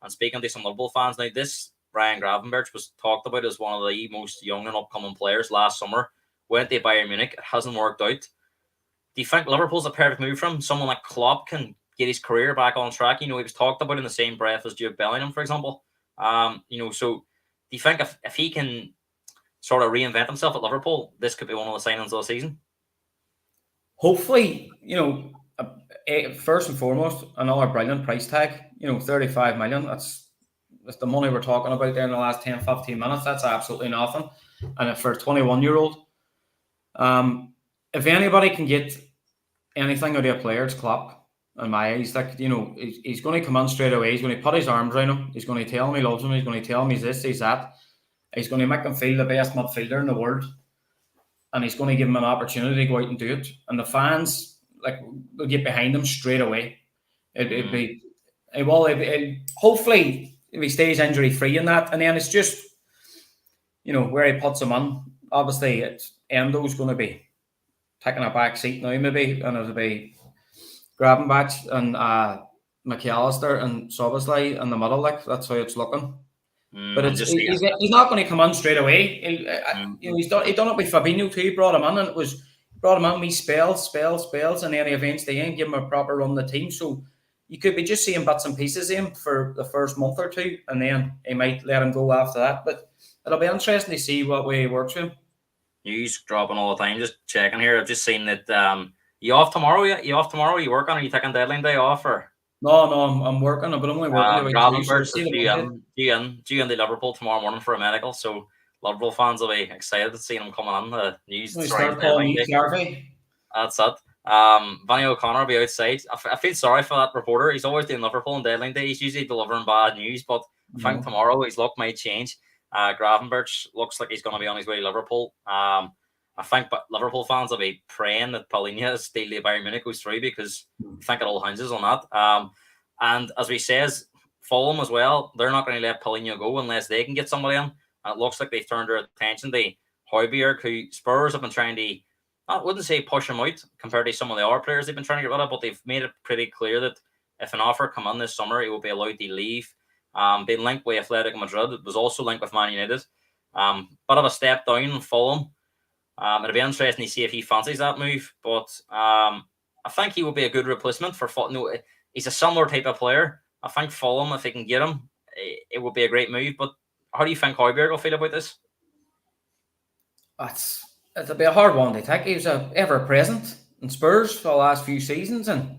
speaking to some Liverpool fans, now this Ryan Gravenberch was talked about as one of the most young and upcoming players last summer. Went to Bayern Munich. It hasn't worked out. Do you think Liverpool's a perfect move for him? Someone like Klopp can get his career back on track. He was talked about in the same breath as Jude Bellingham, for example. So do you think if he can sort of reinvent himself at Liverpool, this could be one of the signings of the season? Hopefully, first and foremost, another brilliant price tag. 35 million. That's the money we're talking about there in the last 10, 15 minutes. That's absolutely nothing. And for a 21-year-old, if anybody can get anything out of a player, it's Klopp. In my eyes, he's going to come on straight away. He's going to put his arms around him. He's going to tell him he loves him. He's going to tell him he's this, he's that. He's going to make him feel the best midfielder in the world, and he's going to give him an opportunity to go out and do it. And the fans, will get behind him straight away. Hopefully, if he stays injury free in that, and then it's just, where he puts him on. Obviously, Endo's going to be taking a back seat now, maybe, and it'll be Gravenberch and McAllister and Szoboszlai in the middle. That's how it's looking. But he's not going to come on straight away. He's done it with Fabinho too. He brought him in, and brought him in. We spells, and then he events the end, give him a proper run the team. So you could be just seeing bits and pieces of him for the first month or two, and then he might let him go after that. But it'll be interesting to see what way he works with him. News dropping all the time. Just checking here. I've just seen that. You off tomorrow? You off tomorrow? You working? Are you taking deadline day off or? No, I'm working, but I'm only working. Gravenberch due in the Liverpool tomorrow morning for a medical, so Liverpool fans will be excited to see him coming on the news. Start calling you Jarvey. That's it. Vanny O'Connor will be outside. I feel sorry for that reporter. He's always doing Liverpool on deadline day. He's usually delivering bad news, but I think tomorrow his luck might change. Gravenberch looks like he's going to be on his way to Liverpool. I think Liverpool fans will be praying that Palinha's deal to Bayern Munich goes through because I think it all hinges on that. And as we says, Fulham as well, they're not going to let Palinha go unless they can get somebody in. And it looks like they've turned their attention to Højbjerg, who Spurs have been trying to, I wouldn't say push him out compared to some of the other players they've been trying to get rid of, but they've made it pretty clear that if an offer come in this summer, he will be allowed to leave. Being linked with Athletic Madrid, it was also linked with Man United. Bit of a step down in Fulham. It'll be interesting to see if he fancies that move, but I think he will be a good replacement for Fulham. No, he's a similar type of player. I think Fulham, if they can get him, it would be a great move. But how do you think Højbjerg will feel about this? It'll be a hard one to take. He was ever present in Spurs for the last few seasons, and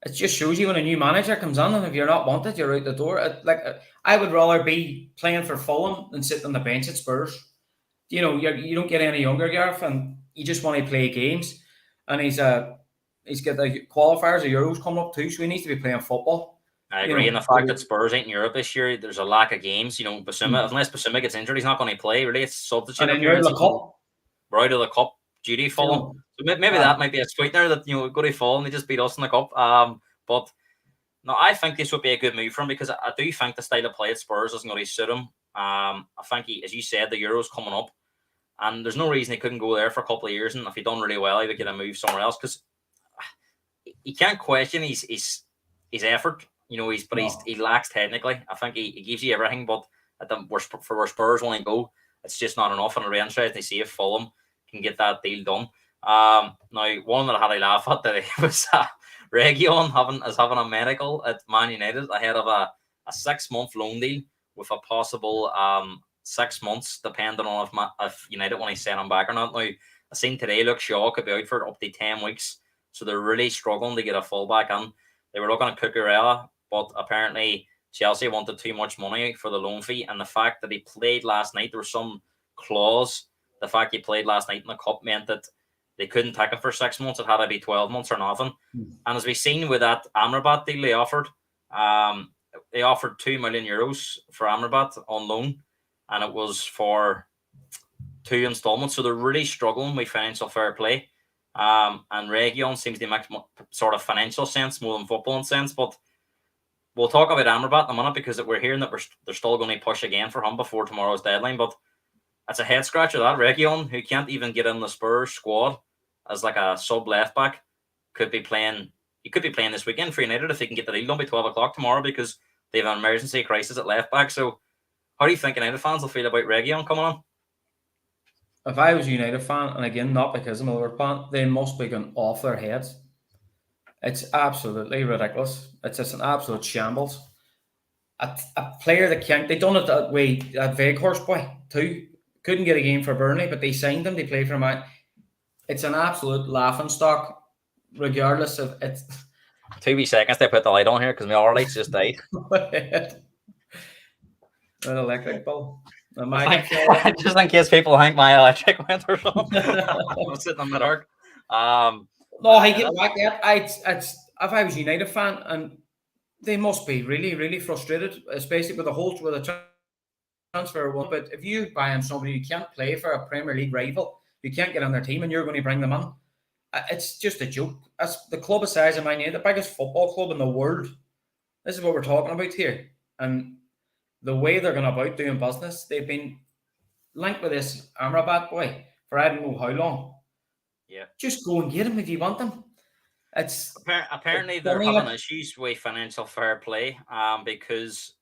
it just shows you when a new manager comes in, and if you're not wanted, you're out the door. I would rather be playing for Fulham than sitting on the bench at Spurs. You don't get any younger, Gareth, and you just want to play games. And he's got the qualifiers of Euros coming up too, so he needs to be playing football. I agree. And the fact that Spurs ain't in Europe this year, there's a lack of games. Basuma, unless Basuma gets injured, he's not going to play. Really, it's substitute. And then you're out of the cup. We're out of the cup duty Fulham. So maybe that might be a sweetener that go to Fulham, they just beat us in the cup. But no, I think this would be a good move for him because I do think the style of play at Spurs isn't going to suit him. I think as you said, the Euros coming up, and there's no reason he couldn't go there for a couple of years. And if he done really well, he would get a move somewhere else because he can't question his effort. He lacks technically. I think he gives you everything, but for where Spurs want to go, it's just not enough. And it'll be interesting to see if Fulham can get that deal done. Now, one that I had a laugh at today was Region having a medical at Man United ahead of a 6-month loan deal with a possible 6 months, depending on if United want to send him back or not. Now, I seen today Luke Shaw could be out for up to 10 weeks, so they're really struggling to get a fullback in. They were looking at Cucurella, but apparently Chelsea wanted too much money for the loan fee, and the fact that he played last night, there was some clause. The fact he played last night in the cup meant that they couldn't take him for 6 months. It had to be 12 months or nothing. And as we've seen with that Amrabat deal they offered 2 million euros for Amrabat on loan, and it was for 2 installments. So they're really struggling with financial fair play. And Region seems to make sort of financial sense more than footballing sense. But we'll talk about Amrabat in a minute, because we're hearing that they're still going to push again for him before tomorrow's deadline. But it's a head scratcher that Region, who can't even get in the Spurs squad as like a sub left back, could be playing. He could be playing this weekend for United if they can get the deal done by 12 o'clock tomorrow, because they have an emergency crisis at left back. So how do you think United fans will feel about Region coming on? If I was a United fan, and again, not because I'm a Liverpool fan, they must be going off their heads. It's absolutely ridiculous. It's just an absolute shambles. A player that can't, they done it that way at Veghorst boy too. Couldn't get a game for Burnley, but they signed him. They played for him. It's an absolute laughing stock, regardless of it's. 2 wee seconds they put the light on here because my hour light's just died. An electric bulb. Just in case people think my electric went or something. I'm sitting in the dark. No, I get back there. If I was a United fan, and they must be really, really frustrated, especially with the transfer one. But if you buy in somebody who can't play for a Premier League rival, you can't get on their team, and you're going to bring them in, it's just a joke. That's the club of size of Man United, the biggest football club in the world. This is what we're talking about here. And the way they're going about doing business, they've been linked with this Amrabat boy for I don't know how long. Yeah. Just go and get him if you want them. It's apparently they're having issues with financial fair play, because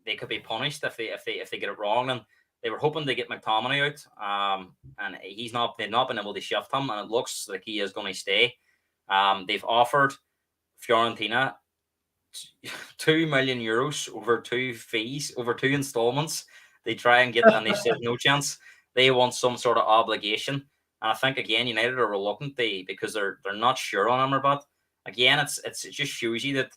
they could be punished if they get it wrong. And they were hoping to get McTominay out, and they've not been able to shift him, and it looks like he is going to stay. They've offered Fiorentina 2 million euros over 2 installments. They try and get, and they said no chance. They want some sort of obligation. And I think again, United are reluctant because they're not sure on Amrabat. Again, it just shows you that,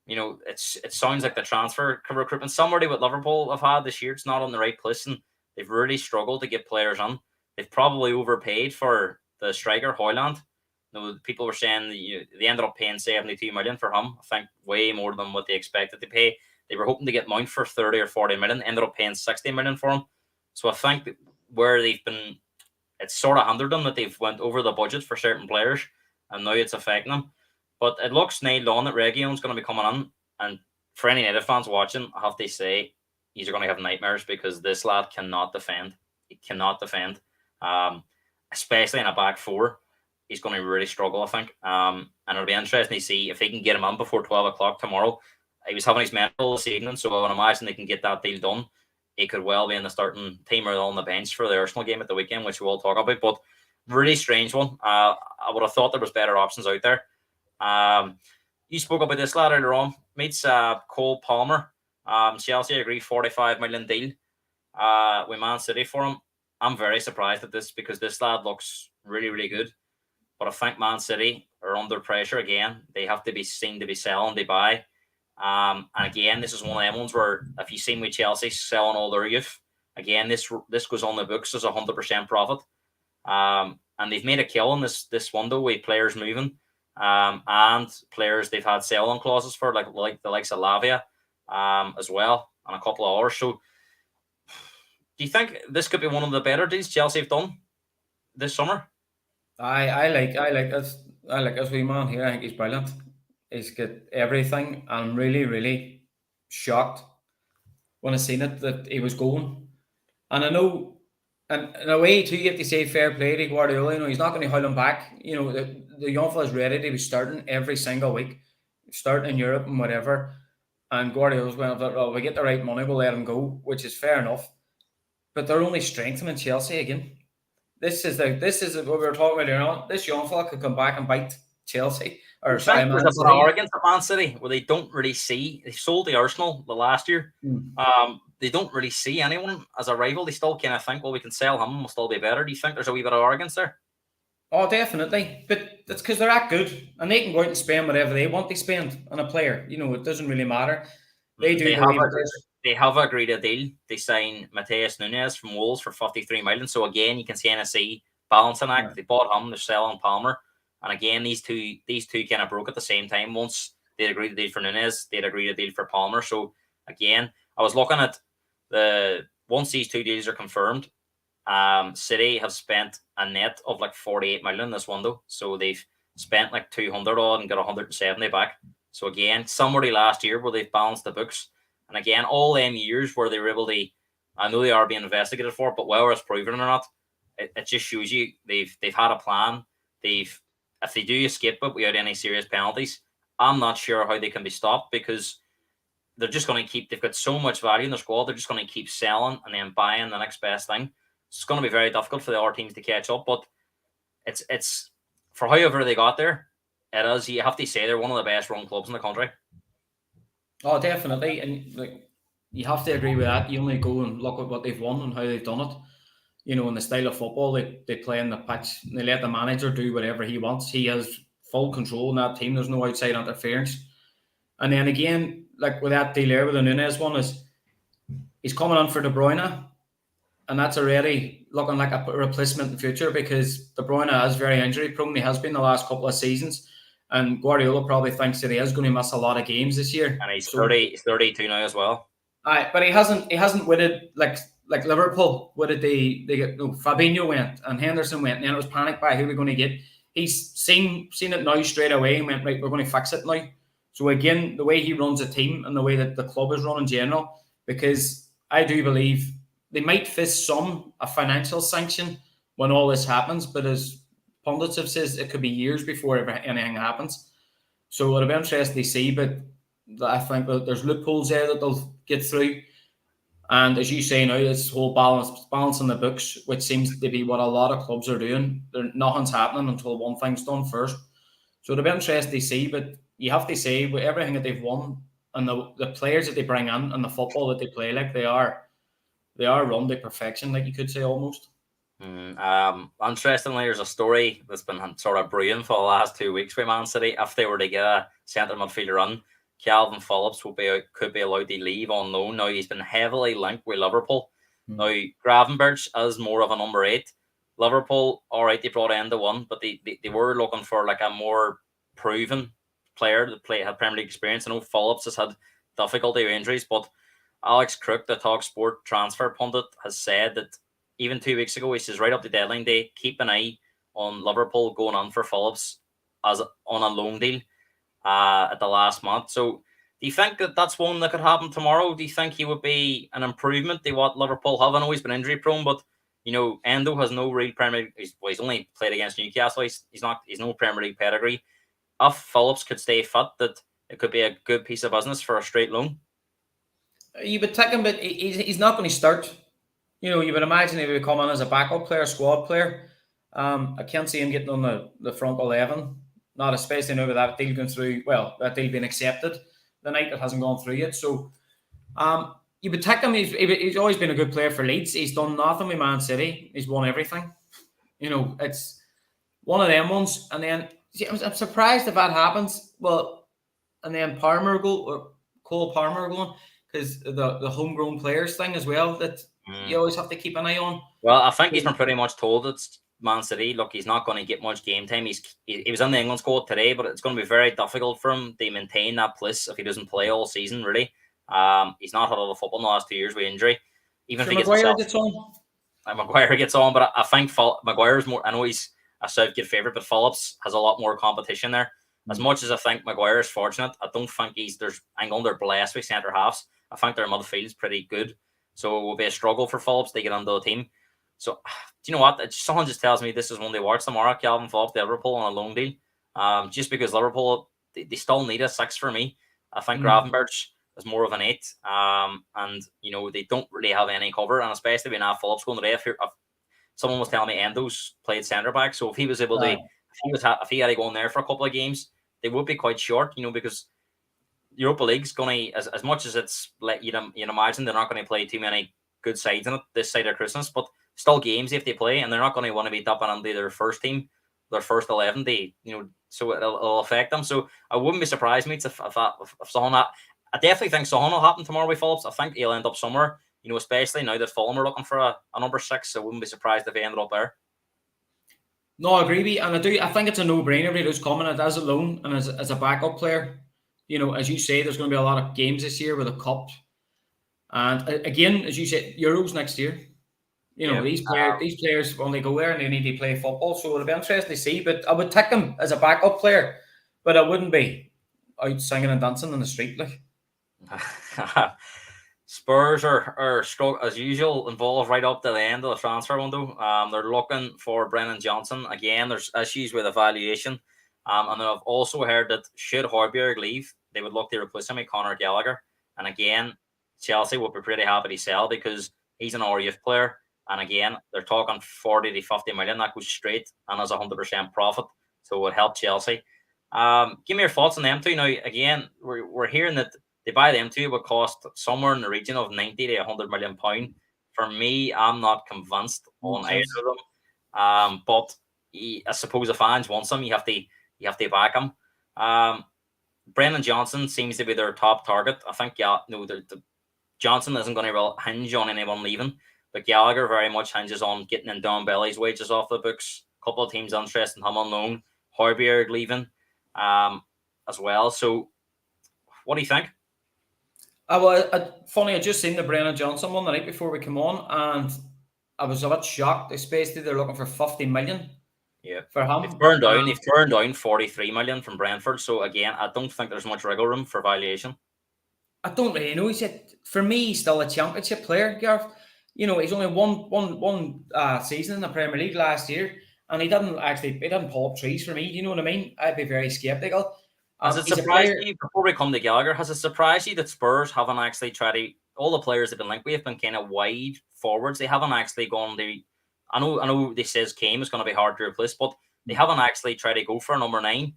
you know, it sounds like the transfer recruitment, somebody what Liverpool have had this year, it's not on the right place, and they've really struggled to get players on. They've probably overpaid for the striker Højlund. People were saying they ended up paying 72 million for him. I think way more than what they expected to pay. They were hoping to get Mount for 30 or 40 million, ended up paying 60 million for him. So I think that where they've been, it's sort of hindered them that they've went over the budget for certain players, and now it's affecting them. But it looks nailed on that Region's going to be coming on. And for any United fans watching, I have to say, he's going to have nightmares, because this lad cannot defend. He cannot defend, especially in a back four. He's going to really struggle, I think. And it'll be interesting to see if they can get him on before 12 o'clock tomorrow. He was having his medical this evening, so I would imagine they can get that deal done. He could well be in the starting team or on the bench for the Arsenal game at the weekend, which we'll talk about. But really strange one. I would have thought there was better options out there. You spoke about this lad earlier on. Meets Cole Palmer. Chelsea agreed 45 million deal with Man City for him. I'm very surprised at this, because this lad looks really, really good. But I think Man City are under pressure again. They have to be seen to be selling, they buy. And again, this is one of them ones where if you've seen with Chelsea selling all their youth, again, this goes on the books as 100% profit. And they've made a kill in this window with players moving. And players they've had selling clauses for, like the likes of Lavia, as well, and a couple of others. So, do you think this could be one of the better deals Chelsea have done this summer? I like this wee man here. I think he's brilliant. He's got everything. I'm really, really shocked when I seen it that he was going. And I know, and in a way too, you have to say fair play to Guardiola. You know, he's not going to hold him back. You know, the young fella's ready to be starting every single week, starting in Europe and whatever. And Guardiola's going, well, we get the right money, we'll let him go, which is fair enough. But they're only strengthening Chelsea again. This is what we were talking about earlier on. This young fella could come back and bite Chelsea. Or there's a bit of arrogance at Man City where they don't really see. They sold the Arsenal the last year. They don't really see anyone as a rival. They still kind of think, well, we can sell him, we'll still be better. Do you think there's a wee bit of arrogance there? Oh, definitely. But that's because they're that good, and they can go out and spend whatever they want to spend on a player. You know, it doesn't really matter. They do They have believe a, it is. they have agreed a deal. They signed Mateus Nunes from Wolves for 53 million. So again, you can see balancing act. Yeah. They bought him, they're selling Palmer. And again, these two kind of broke at the same time. Once they'd agreed a deal for Nunes, they'd agreed a deal for Palmer. So again, I was looking at once these two deals are confirmed, City have spent a net of like 48 million this window. So they've spent like 200 odd and got 170 back. So again, somebody last year where they've balanced the books. And again, all them years where they were able to, I know they are being investigated for, but whether it's proven or not, it just shows you they've had a plan. If they do escape it without any serious penalties, I'm not sure how they can be stopped, because they're just going to keep. They've got so much value in their squad. They're just going to keep selling and then buying the next best thing. It's going to be very difficult for the other teams to catch up. But it's for however they got there, it is. You have to say they're one of the best run clubs in the country. Oh, definitely, and like you have to agree with that. You only go and look at what they've won and how they've done it. You know, in the style of football they play in the pitch. They let the manager do whatever he wants. He has full control in that team. There's no outside interference. And then again, like with that deal there with the Nunes one, is he's coming on for De Bruyne, and that's already looking like a replacement in the future, because De Bruyne is very injury prone. He has been the last couple of seasons. And Guardiola probably thinks that he is going to miss a lot of games this year. And he's 30, he's 32 now as well. But he hasn't witted like Liverpool. What did they get? No, Fabinho went and Henderson went, and then it was panic by who we're going to get. He's seen it now straight away and went, right, we're going to fix it now. So again, the way he runs a team and the way that the club is run in general, because I do believe they might face a financial sanction when all this happens, but as pundits have said, it could be years before anything happens. So it'll be interesting to see, but I think that there's loopholes there that they'll get through. And as you say now, this whole balance in the books, which seems to be what a lot of clubs are doing. Nothing's happening until one thing's done first. So it'll be interesting to see, but you have to say, with everything that they've won and the players that they bring in and the football that they play, like they are run to perfection, like you could say almost. Interestingly, there's a story that's been sort of brewing for the last 2 weeks with Man City. If they were to get a centre midfielder in, Calvin Phillips could be allowed to leave on loan. Now, he's been heavily linked with Liverpool. Now, Gravenberch is more of a number 8. Liverpool, all right, they brought in the one, but they were looking for like a more proven player that had Premier League experience. I know Phillips has had difficulty with injuries, but Alex Crook, the TalkSport transfer pundit, has said that even 2 weeks ago, he says right up to deadline day, keep an eye on Liverpool going on for Phillips as on a loan deal at the last month. So do you think that that's one that could happen tomorrow? Do you think he would be an improvement to what Liverpool have? I know he's been injury prone, but you know, Endo has no real Premier League. He's only played against Newcastle. He's no Premier League pedigree. If Phillips could stay fit, that it could be a good piece of business for a straight loan. You would take him, but he's not going to start. You know, you would imagine he would come on as a backup player, squad player. I can't see him getting on the front 11. Not especially now with that deal going through. Well, that deal being accepted the night it hasn't gone through yet. So, you would take him. He's always been a good player for Leeds. He's done nothing with Man City. He's won everything. You know, it's one of them ones. And then I'm surprised if that happens. Well, and then Cole Palmer going, because the homegrown players thing as well that you always have to keep an eye on. Well, I think he's been pretty much told that Man City, look, he's not going to get much game time. He was in the England squad today, but it's going to be very difficult for him to maintain that place if he doesn't play all season, really. He's not had a lot of football in the last 2 years with injury. Even if he Maguire gets on. Maguire gets on, but I think Maguire's more. I know he's a Southgate favourite, but Phillips has a lot more competition there. As much as I think Maguire is fortunate, I don't think they're blessed with centre halves. I think their midfield's pretty good, so it will be a struggle for Phillips to get into the team. So, do you know what? Someone just tells me this is when they watch tomorrow. Calvin Phillips, Liverpool on a loan deal. Just because Liverpool, they still need a 6 for me. I think Gravenberch is more of an 8. And you know, they don't really have any cover, and especially when Phillips going today. If someone was telling me Endo's played centre back, so if he was able to, if he had to go in there for a couple of games, they would be quite short. You know, because Europa League's going to, as much as it's like you'd imagine they're not going to play too many good sides in it this side of Christmas, but still games if they play, and they're not going to want to be dipping into their first team, their first 11. So it'll affect them. So I wouldn't be surprised, mates, if someone that I definitely think something will happen tomorrow with Phillips. I think he'll end up somewhere, especially now that Fulham are looking for a number 6, so I wouldn't be surprised if he ended up there. No, I agree with you, and I think it's a no-brainer. He was coming as a loan and as a backup player. As you say, there's going to be a lot of games this year with a cup, and again, as you said, Euros next year. These players only go there and they need to play football, so it'll be interesting to see. But I would take him as a backup player, but I wouldn't be out singing and dancing in the street like. Spurs are as usual involved right up to the end of the transfer window. They're looking for Brennan Johnson again. There's issues with evaluation, and I've also heard that should Højbjerg leave, they would look to replace him with Conor Gallagher. And again, Chelsea would be pretty happy to sell because he's an RUF player. And again, they're talking 40 to 50 million. That goes straight and has 100% profit, so it would help Chelsea. Give me your thoughts on them two. Now, again, we're hearing that they buy them two would cost somewhere in the region of 90 to 100 million pound. For me, I'm not convinced on either of them. But I suppose the fans want them. You have to back them. Brennan Johnson seems to be their top target. I think Johnson isn't going to hinge on anyone leaving, but Gallagher very much hinges on getting in Dembele's wages off the books. A couple of teams interested in him on loan. Højbjerg leaving as well. So, what do you think? Funny, I just seen the Brennan Johnson one the night before we came on, and I was a bit shocked. Especially they're looking for 50 million. Yeah, for him. They've turned down 43 million from Brentford. So again, I don't think there's much wiggle room for valuation. I don't really know. For me, he's still a championship player, Gareth. He's only one season in the Premier League last year, and he didn't pull up trees for me. You know what I mean? I'd be very skeptical. Has it surprised you, before we come to Gallagher, has it surprised you that Spurs haven't actually tried to, all the players they've been linked with have been kind of wide forwards. They haven't actually gone to, I know this says Kane is going to be hard to replace, but they haven't actually tried to go for a number 9,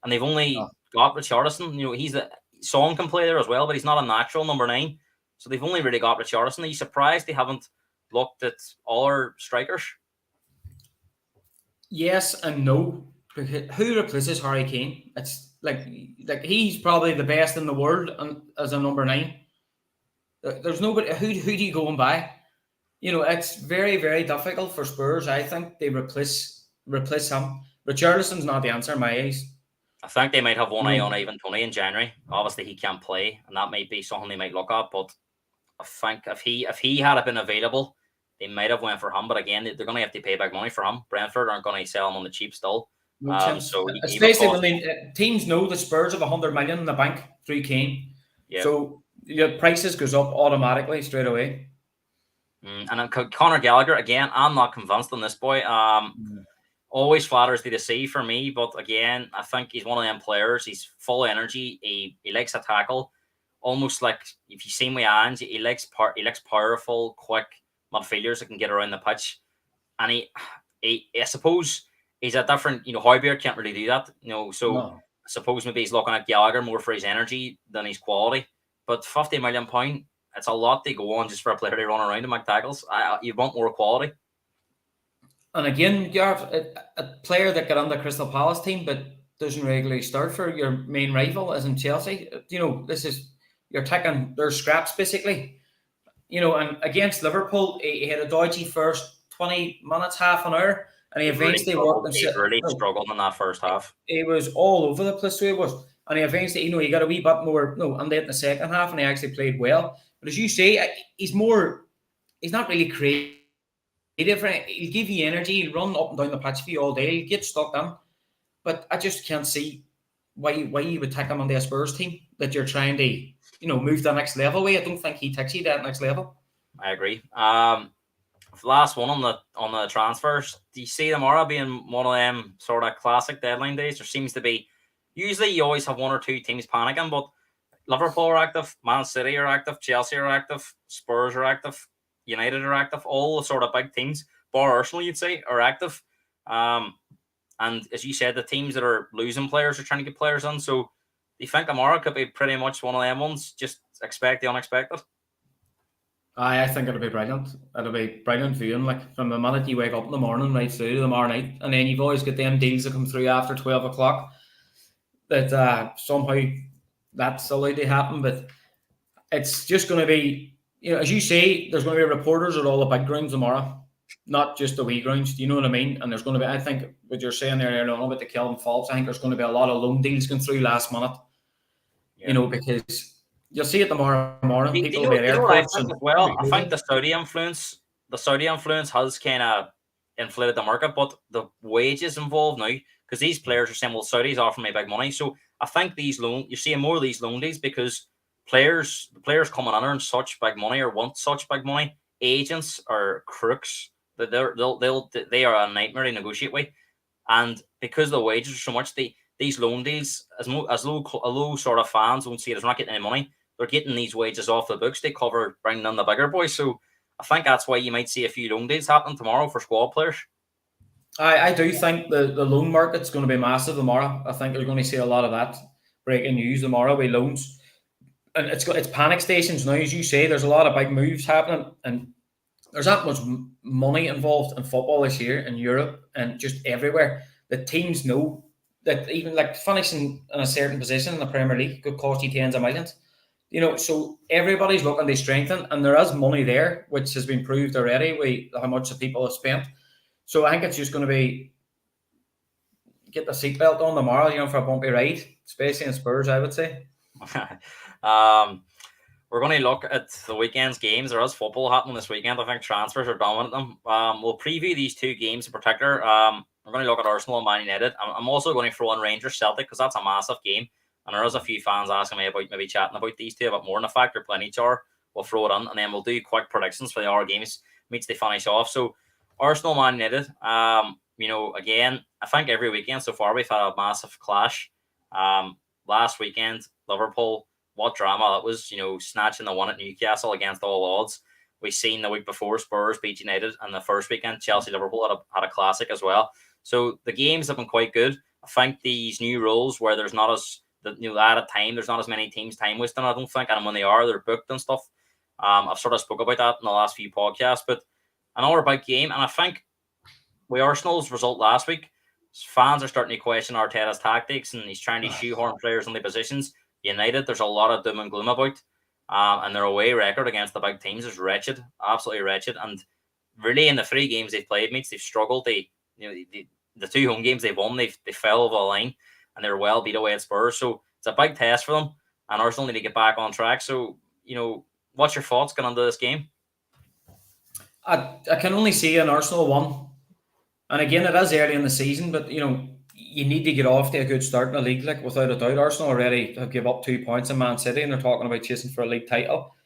and they've only got Richarlison. Son can play there as well, but he's not a natural number 9. So they've only really got Richarlison. Are you surprised they haven't looked at all our strikers? Yes and no. Who replaces Harry Kane? It's like he's probably the best in the world as a number 9. There's nobody. Who do you go and buy? It's very, very difficult for Spurs. I think they replace him. Richarlison's not the answer in my eyes. I think they might have one eye on Ivan Toney in January. Obviously, he can't play, and that might be something they might look at. But I think if he had been available, they might have went for him. But again, they're going to have to pay back money for him. Brentford aren't going to sell him on the cheap still. Especially when teams know the Spurs have 100 million in the bank through Kane. Yep. So your prices goes up automatically straight away. And then Conor Gallagher, again, I'm not convinced on this boy. Always flatters to see for me, but again, I think he's one of them players. He's full of energy. He likes to tackle, almost like if you see him with hands, he likes powerful, quick midfielders that can get around the pitch. And I suppose he's a different. Højbjerg can't really do that. I suppose maybe he's looking at Gallagher more for his energy than his quality. But 50 million pound, it's a lot to go on just for a player to run around and make tackles. You want more quality. And again, Gareth, a player that got on the Crystal Palace team but doesn't regularly start for your main rival as in Chelsea. You're taking their scraps basically. And against Liverpool, he had a dodgy first 20 minutes, half an hour, and he eventually worked. He really struggled in that first half. He was all over the place, so he was. And he eventually, he got a wee bit more, and then in the second half, and he actually played well. But as you say, he's not really creative. He'll give you energy. He'll run up and down the pitch for you all day. He'll get stuck in. But I just can't see why you would take him on the Spurs team that you're trying to, move to the next level with. I don't think he takes you to that next level. I agree. Last one on the transfers. Do you see tomorrow being one of them sort of classic deadline days? There seems to be, usually you always have one or two teams panicking, but Liverpool are active, Man City are active, Chelsea are active, Spurs are active, United are active, all the sort of big teams, bar Arsenal, you'd say, are active. And as you said, the teams that are losing players are trying to get players in. So do you think tomorrow could be pretty much one of them ones? Just expect the unexpected. I think it'll be brilliant. It'll be brilliant viewing, like from the minute you wake up in the morning right through to tomorrow night. And then you've always got them deals that come through after 12 o'clock that somehow that's allowed to happen. But it's just going to be, as you say, there's going to be reporters at all the big grounds tomorrow, not just the wee grounds. Do you know what I mean? And there's going to be, I think, what you're saying there earlier on about the Kelvin Phillips, I think there's going to be a lot of loan deals going through last minute. Yeah. Because you'll see it tomorrow morning. People will be at You know what I airports. think as well? I think the Saudi influence has kind of inflated the market, but the wages involved now, because these players are saying, well, Saudi's offering me big money. So I think you're seeing more of these loan deals because the players coming under in such big money or want such big money. Agents are crooks. They are a nightmare to negotiate with. And because the wages are so much, these loan deals, as low sort of fans won't see it as not getting any money, they're getting these wages off the books. They cover bringing in the bigger boys. So I think that's why you might see a few loan deals happening tomorrow for squad players. I do think the loan market's going to be massive tomorrow. I think you're going to see a lot of that breaking news tomorrow with loans. And it's panic stations now, as you say. There's a lot of big moves happening, and there's that much money involved in football this year in Europe and just everywhere. The teams know that even like finishing in a certain position in the Premier League could cost you tens of millions. So everybody's looking to strengthen, and there is money there, which has been proved already with how much the people have spent. So I think it's just going to be get the seatbelt on tomorrow, for a bumpy ride, especially in Spurs, I would say. We're going to look at the weekend's games. There is football happening this weekend. I think transfers are dominant them. We'll preview these two games in particular. We're going to look at Arsenal and Man United. I'm also going to throw in Rangers Celtic because that's a massive game. And there is a few fans asking me about maybe chatting about these two a bit more in the fact they're playing each other. We'll throw it in and then we'll do quick predictions for the hour games meets they finish off. So Arsenal Man United, again, I think every weekend so far we've had a massive clash. Last weekend, Liverpool, what drama that was, snatching the one at Newcastle against all odds. We've seen the week before Spurs beat United, and the first weekend Chelsea Liverpool had a classic as well. So the games have been quite good. I think these new rules where there's not as added time, there's not as many teams time wasting, I don't think, and when they are, they're booked and stuff. I've sort of spoke about that in the last few podcasts, but another big game, and I think with Arsenal's result last week, fans are starting to question Arteta's tactics, and he's trying to shoehorn players in the positions. United, there's a lot of doom and gloom about, and their away record against the big teams is wretched, absolutely wretched. And really, in the 3 games they've played, mates, they've struggled. The 2 home games they've won, they fell over the line, and they're well beat away at Spurs. So it's a big test for them, and Arsenal need to get back on track. So what's your thoughts going into this game? I can only see an Arsenal 1, and again, it is early in the season, but you need to get off to a good start in the league, like without a doubt. Arsenal already have given up 2 points in Man City, and they're talking about chasing for a league title.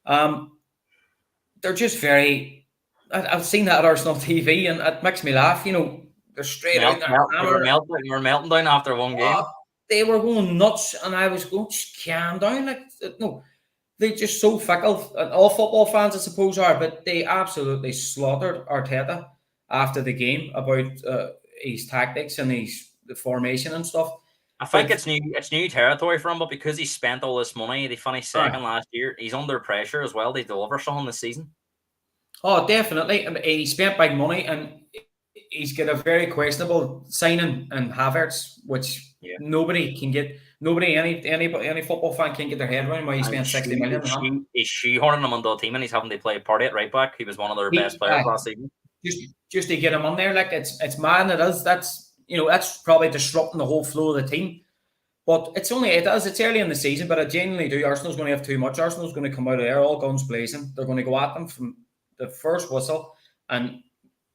They're just very. I've seen that at Arsenal TV, and it makes me laugh. They're straight out there. They were melting down after one game. They were going nuts, and I was going, just calm down. No, they're just so fickle. And all football fans, I suppose, are, but they absolutely slaughtered Arteta after the game about his tactics and the formation and stuff. I think it's new territory for him, but because he spent all this money, they finished second last year. He's under pressure as well. They deliver something this season. Oh, definitely. He spent big money, and he's got a very questionable signing in Havertz, which nobody can get. Nobody, any football fan can get their head around why he spent 60 million. He's shoehorning him onto a team, and he's having to play party at right back. He was one of their best players last season. Just to get him on there, like it's mad. It is. That's probably disrupting the whole flow of the team. But it's early in the season, but I genuinely do. Arsenal's going to have too much. Arsenal's going to come out of there all guns blazing. They're going to go at them from the first whistle, and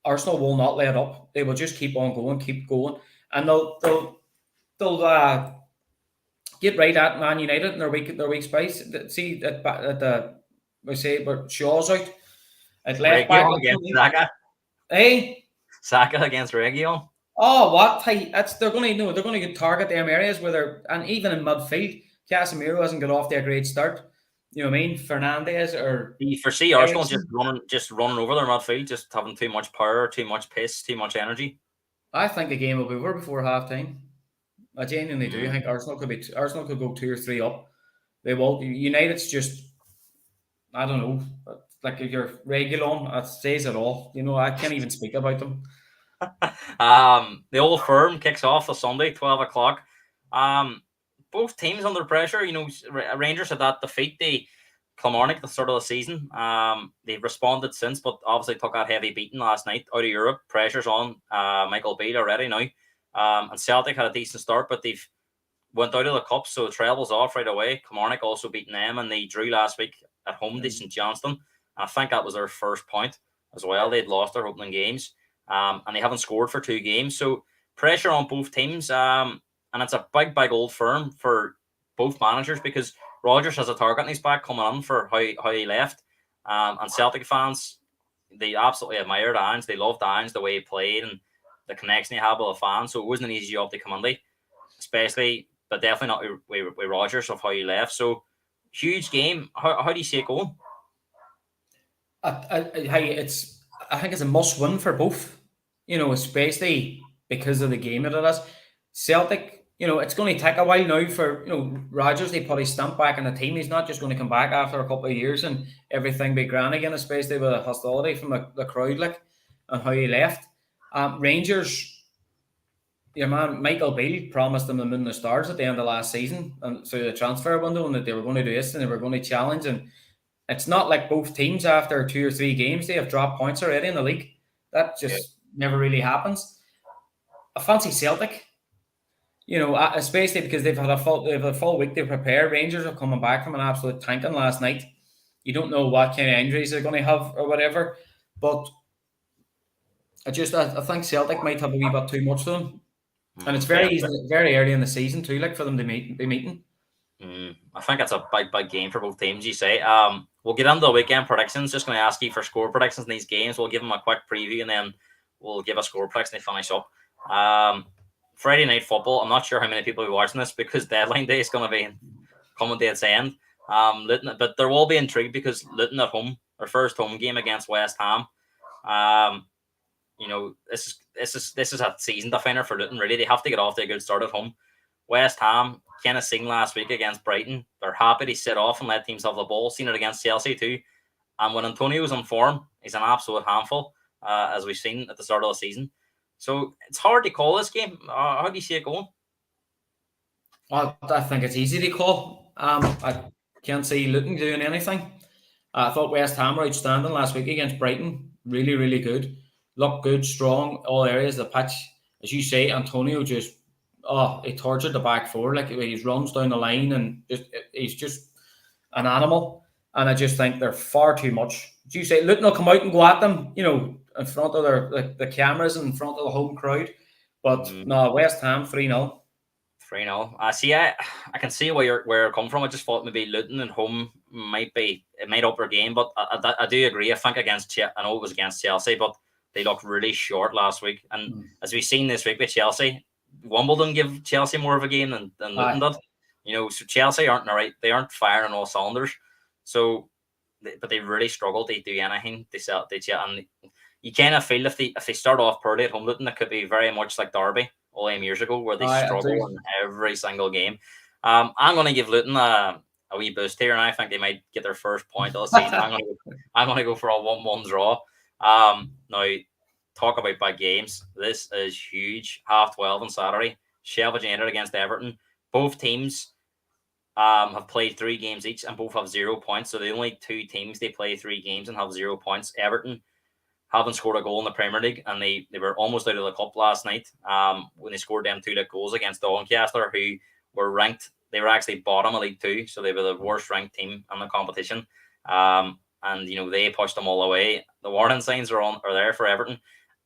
Arsenal will not let up. They will just keep on going, and they'll get right at Man United in their weak space. See that we say, but Shaw's out at left back against Saka. Hey, Saka against Region. Oh, what? They're going to get target them areas and even in midfield, Casemiro hasn't got off to a great start. You know what I mean? Fernandes or do you foresee Arsenal just running over their midfield, just having too much power, too much pace, too much energy? I think the game will be over before half time. I genuinely do. I think Arsenal could go 2 or 3 up. They will. United's just, I don't know, like if you're Regulon, that says it all. I can't even speak about them. The Old Firm kicks off on Sunday, 12 o'clock. both teams under pressure. Rangers had that defeat the Kilmarnock at the start of the season. They've responded since, but obviously took that heavy beating last night out of Europe. Pressure's on Michael Beale already now. And Celtic had a decent start, but they've went out of the cup, so the treble's off right away. Kilmarnock also beating them, and they drew last week at home to St Johnstone. And I think that was their first point as well. They'd lost their opening games, and they haven't scored for 2 games. So pressure on both teams, and it's a big old firm for both managers because Rodgers has a target on his back coming on for how he left. And Celtic fans, they absolutely admired Ange. They loved Ange, the way he played and the connection he had with the fans. So it wasn't an easy job to come on, especially, but definitely not with Rodgers of how he left. So huge game. How do you see it going? I think it's a must win for both. Especially because of the game that it is. Celtic. It's going to take a while now for, Rodgers to put his stamp back in the team. He's not just going to come back after a couple of years and everything be grand again, especially with the hostility from the crowd, and how he left. Rangers, your man Michael Beale promised them the moon and the stars at the end of last season and through the transfer window, and that they were going to do this and they were going to challenge. And it's not like both teams after 2 or 3 games, they have dropped points already in the league. That just never really happens. I fancy Celtic. Especially because they've had a full week to prepare. Rangers are coming back from an absolute tanking last night. You don't know what kind of injuries they're going to have or whatever, but I think Celtic might have a wee bit too much for them, and it's very early in the season too, for them to be meeting. I think it's a big game for both teams. You say. We'll get into the weekend predictions. Just going to ask you for score predictions in these games. We'll give them a quick preview and then we'll give a score prediction to finish up. Friday night football. I'm not sure how many people will be watching this because deadline day is going to be coming to its end. Luton, but there will be intrigue because Luton at home, their first home game against West Ham. This is a season definer for Luton. Really, they have to get off to a good start at home. West Ham kind of seen last week against Brighton. They're happy to sit off and let teams have the ball. Seen it against Chelsea too. And when Antonio's on form, he's an absolute handful, as we've seen at the start of the season. So it's hard to call this game. How do you see it going? Well, I think it's easy to call. I can't see Luton doing anything. I thought West Ham were outstanding last week against Brighton. Really, really good. Looked good, strong, all areas of the pitch. As you say, Antonio he tortured the back four. He runs down the line and he's just an animal. And I just think they're far too much. As you say, Luton will come out and go at them, in front of the cameras and in front of the home crowd. But no, West Ham 3-0. 3-0. I can see where you're coming from. I just thought maybe Luton at home might up their game, but I do agree. I think I know it was against Chelsea, but they looked really short last week. And as we've seen this week with Chelsea, Wimbledon give Chelsea more of a game than Luton did. So Chelsea they aren't firing on all cylinders. So, but they really struggle to do anything. And you kind of feel if they start off poorly at home, Luton, it could be very much like Derby all them years ago, where they struggle in every single game. I'm going to give Luton a wee boost here, and I think they might get their first point of the season. I'm going to go for a 1-1 draw. Now, talk about big games. This is huge. 12:30 on Saturday. Sheffield United against Everton. Both teams have played 3 games each, and both have 0 points. So the only 2 teams they play 3 games and have 0 points. Everton haven't scored a goal in the Premier League, and they were almost out of the cup last night when they scored them 2 goals against Doncaster, who were ranked. They were actually bottom of League 2, so they were the worst ranked team in the competition. And they pushed them all away. The warning signs are there for Everton,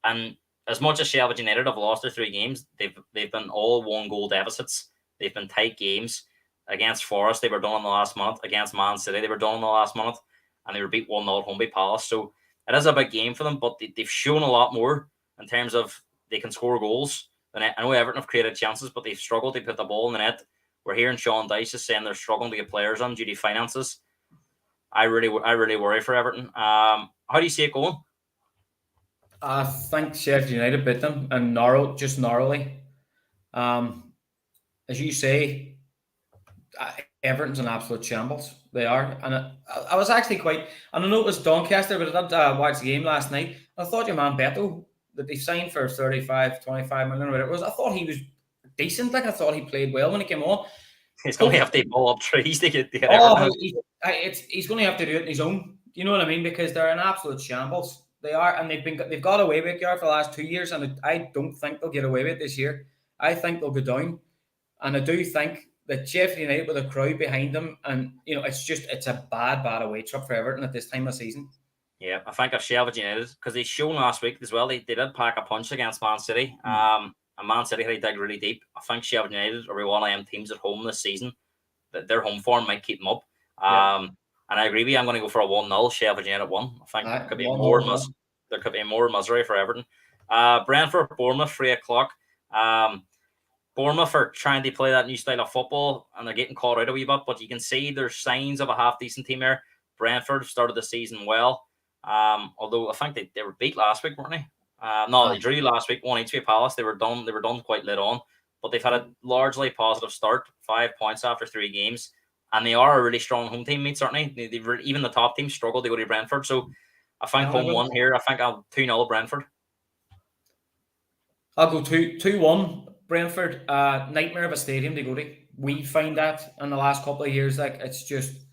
and as much as Sheffield United have lost their 3 games, they've been all 1-goal deficits. They've been tight games. Against Forest, they were done in the last minute. Against Man City, they were done in the last minute, and they were beat 1-0 at home by Palace. So it is a big game for them, but they've shown a lot more in terms of they can score goals. I know Everton have created chances, but they've struggled to put the ball in the net. We're hearing Sean Dyche is saying they're struggling to get players on due to finances. I really worry for Everton. How do you see it going? I think Sheffield United beat them and narrowly. As you say, Everton's an absolute shambles. They are. And I was actually I know it was Doncaster, but I did watch the game last night. I thought your man Beto, that they signed for 35, 25 million, whatever it was, I thought he was decent. I thought he played well when he came on. He's going to have to pull up trees to get Oh, everything. he's going to have to do it on his own. You know what I mean? Because they're an absolute shambles. They are, and they've got away with it for the last 2 years, and I don't think they'll get away with it this year. I think they'll go down, and I do think that Sheffield United with a crowd behind them, and it's a bad away trip for Everton at this time of season. Yeah, I think of Sheffield United because they shown last week as well. They did pack a punch against Man City. And Man City had to dig really deep. I think Sheffield United are one of them teams at home this season that their home form might keep them up. And I agree with you. I'm going to go for a 1-0 Sheffield United 1. I think there could be more misery for Everton. Brentford, Bournemouth, 3 o'clock. Bournemouth are trying to play that new style of football and they're getting caught out a wee bit, but you can see there's signs of a half-decent team there. Brentford started the season well. Although I think they were beat last week, weren't they? They drew last week, 1-1 to Palace. They were done quite late on, but they've had a largely positive start, 5 points after 3 games, and they are a really strong home team, mate, certainly. Even the top teams struggled to go to Brentford, so I think home one here. I think I'll 2-0 Brentford. I'll go 2-1 Brentford. Nightmare of a stadium to go to. We find that in the last couple of years, like it's just.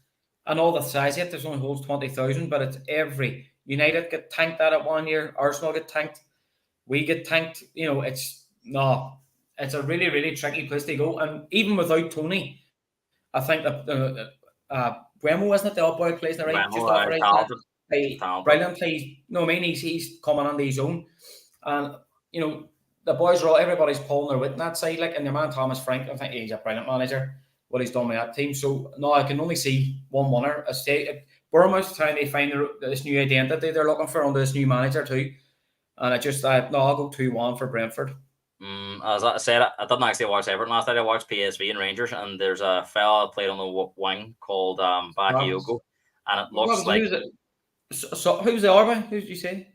I know the size yet, there's only holds 20,000, but it's every United get tanked at 1 year, Arsenal get tanked, we get tanked. It's a really, really tricky place to go. And even without Tony, I think that Bremo, isn't it, the old boy plays in the right? Just off right. Brilliant plays. No, I mean he's coming on his own. And the boys are everybody's pulling their weight on that side, like, and the man Thomas Frank, I think he's a brilliant manager. What he's done with that team. So no, I can only see one winner. Bournemouth trying to find this new identity they're looking for under this new manager too. And I'll go 2-1 for Brentford. As I said, I didn't actually watch Everton last night. I watched PSV and Rangers, and there's a fella played on the wing called Bakayoko, and it looks like. So who's the other? Who did you say?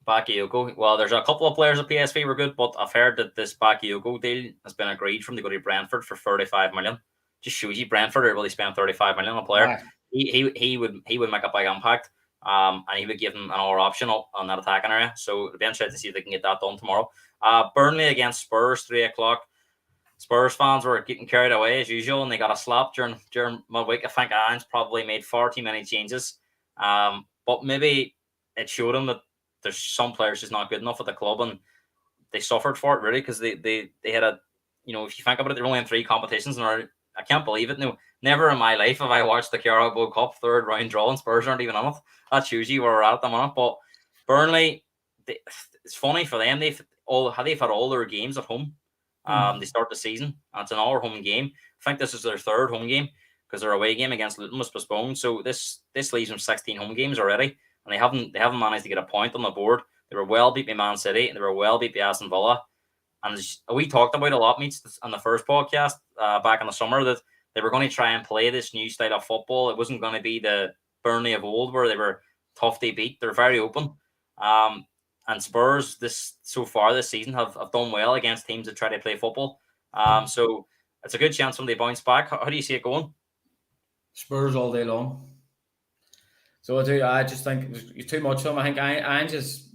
Bakayoko. Well, there's a couple of players at PSV were good, but I've heard that this Bakayoko deal has been agreed from to go to Brentford for 35 million. Just shows you Brentford are really spend 35 million on a player. Right. He would make a big impact, and he would give them another option on that attacking area. So it'll be interesting to see if they can get that done tomorrow. Burnley against Spurs, 3 o'clock. Spurs fans were getting carried away as usual, and they got a slap during midweek. I think Ange probably made far too many changes, but maybe it showed them that there's some players just not good enough at the club, and they suffered for it really because they had a, if you think about it, they're only in 3 competitions and I can't believe it. No, never in my life have I watched the Carabao Cup 3rd round draw and Spurs aren't even on it. That shows you where we're at the moment. But Burnley, it's funny for them. They've had all their games at home. They start the season, and it's another home game. I think this is their 3rd home game because their away game against Luton was postponed. So this leaves them 16 home games already, and they haven't managed to get a point on the board. They were well beat by Man City, and they were well beat by Aston Villa. And we talked about a lot, meets on the first podcast back in the summer, that they were going to try and play this new style of football. It wasn't going to be the Burnley of old where they were tough to beat. They're very open. And Spurs so far this season have done well against teams that try to play football. So it's a good chance when they bounce back. How do you see it going? Spurs all day long. So I just think there's too much of them. I think Ange is.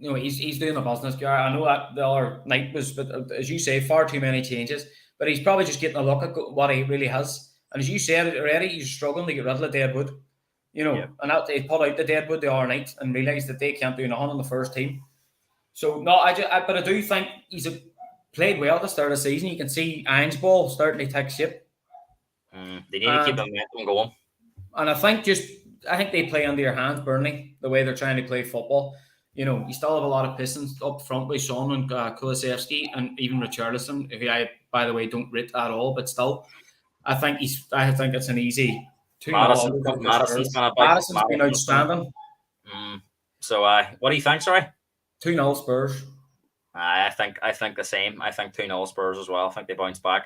He's doing the business, Gary. I know that the other night was, but as you say, far too many changes. But he's probably just getting a look at what he really has. And as you said already, he's struggling to get rid of the deadwood. And that they put out the deadwood the other night and realised that they can't do nothing on the first team. So no, but I do think he's played well at the start of the season. You can see Ange ball starting to take shape. They need to keep the momentum going. And I think they play under your hands, Burnley, the way they're trying to play football. You still have a lot of pistons up front with Son and Kulusevski and even Richarlison, who I, by the way, don't rate at all, but still, I think it's an easy 2-0. Madison's been outstanding. So, what do you think, sorry? 2-0 Spurs. I think the same. I think 2-0 Spurs as well. I think they bounce back.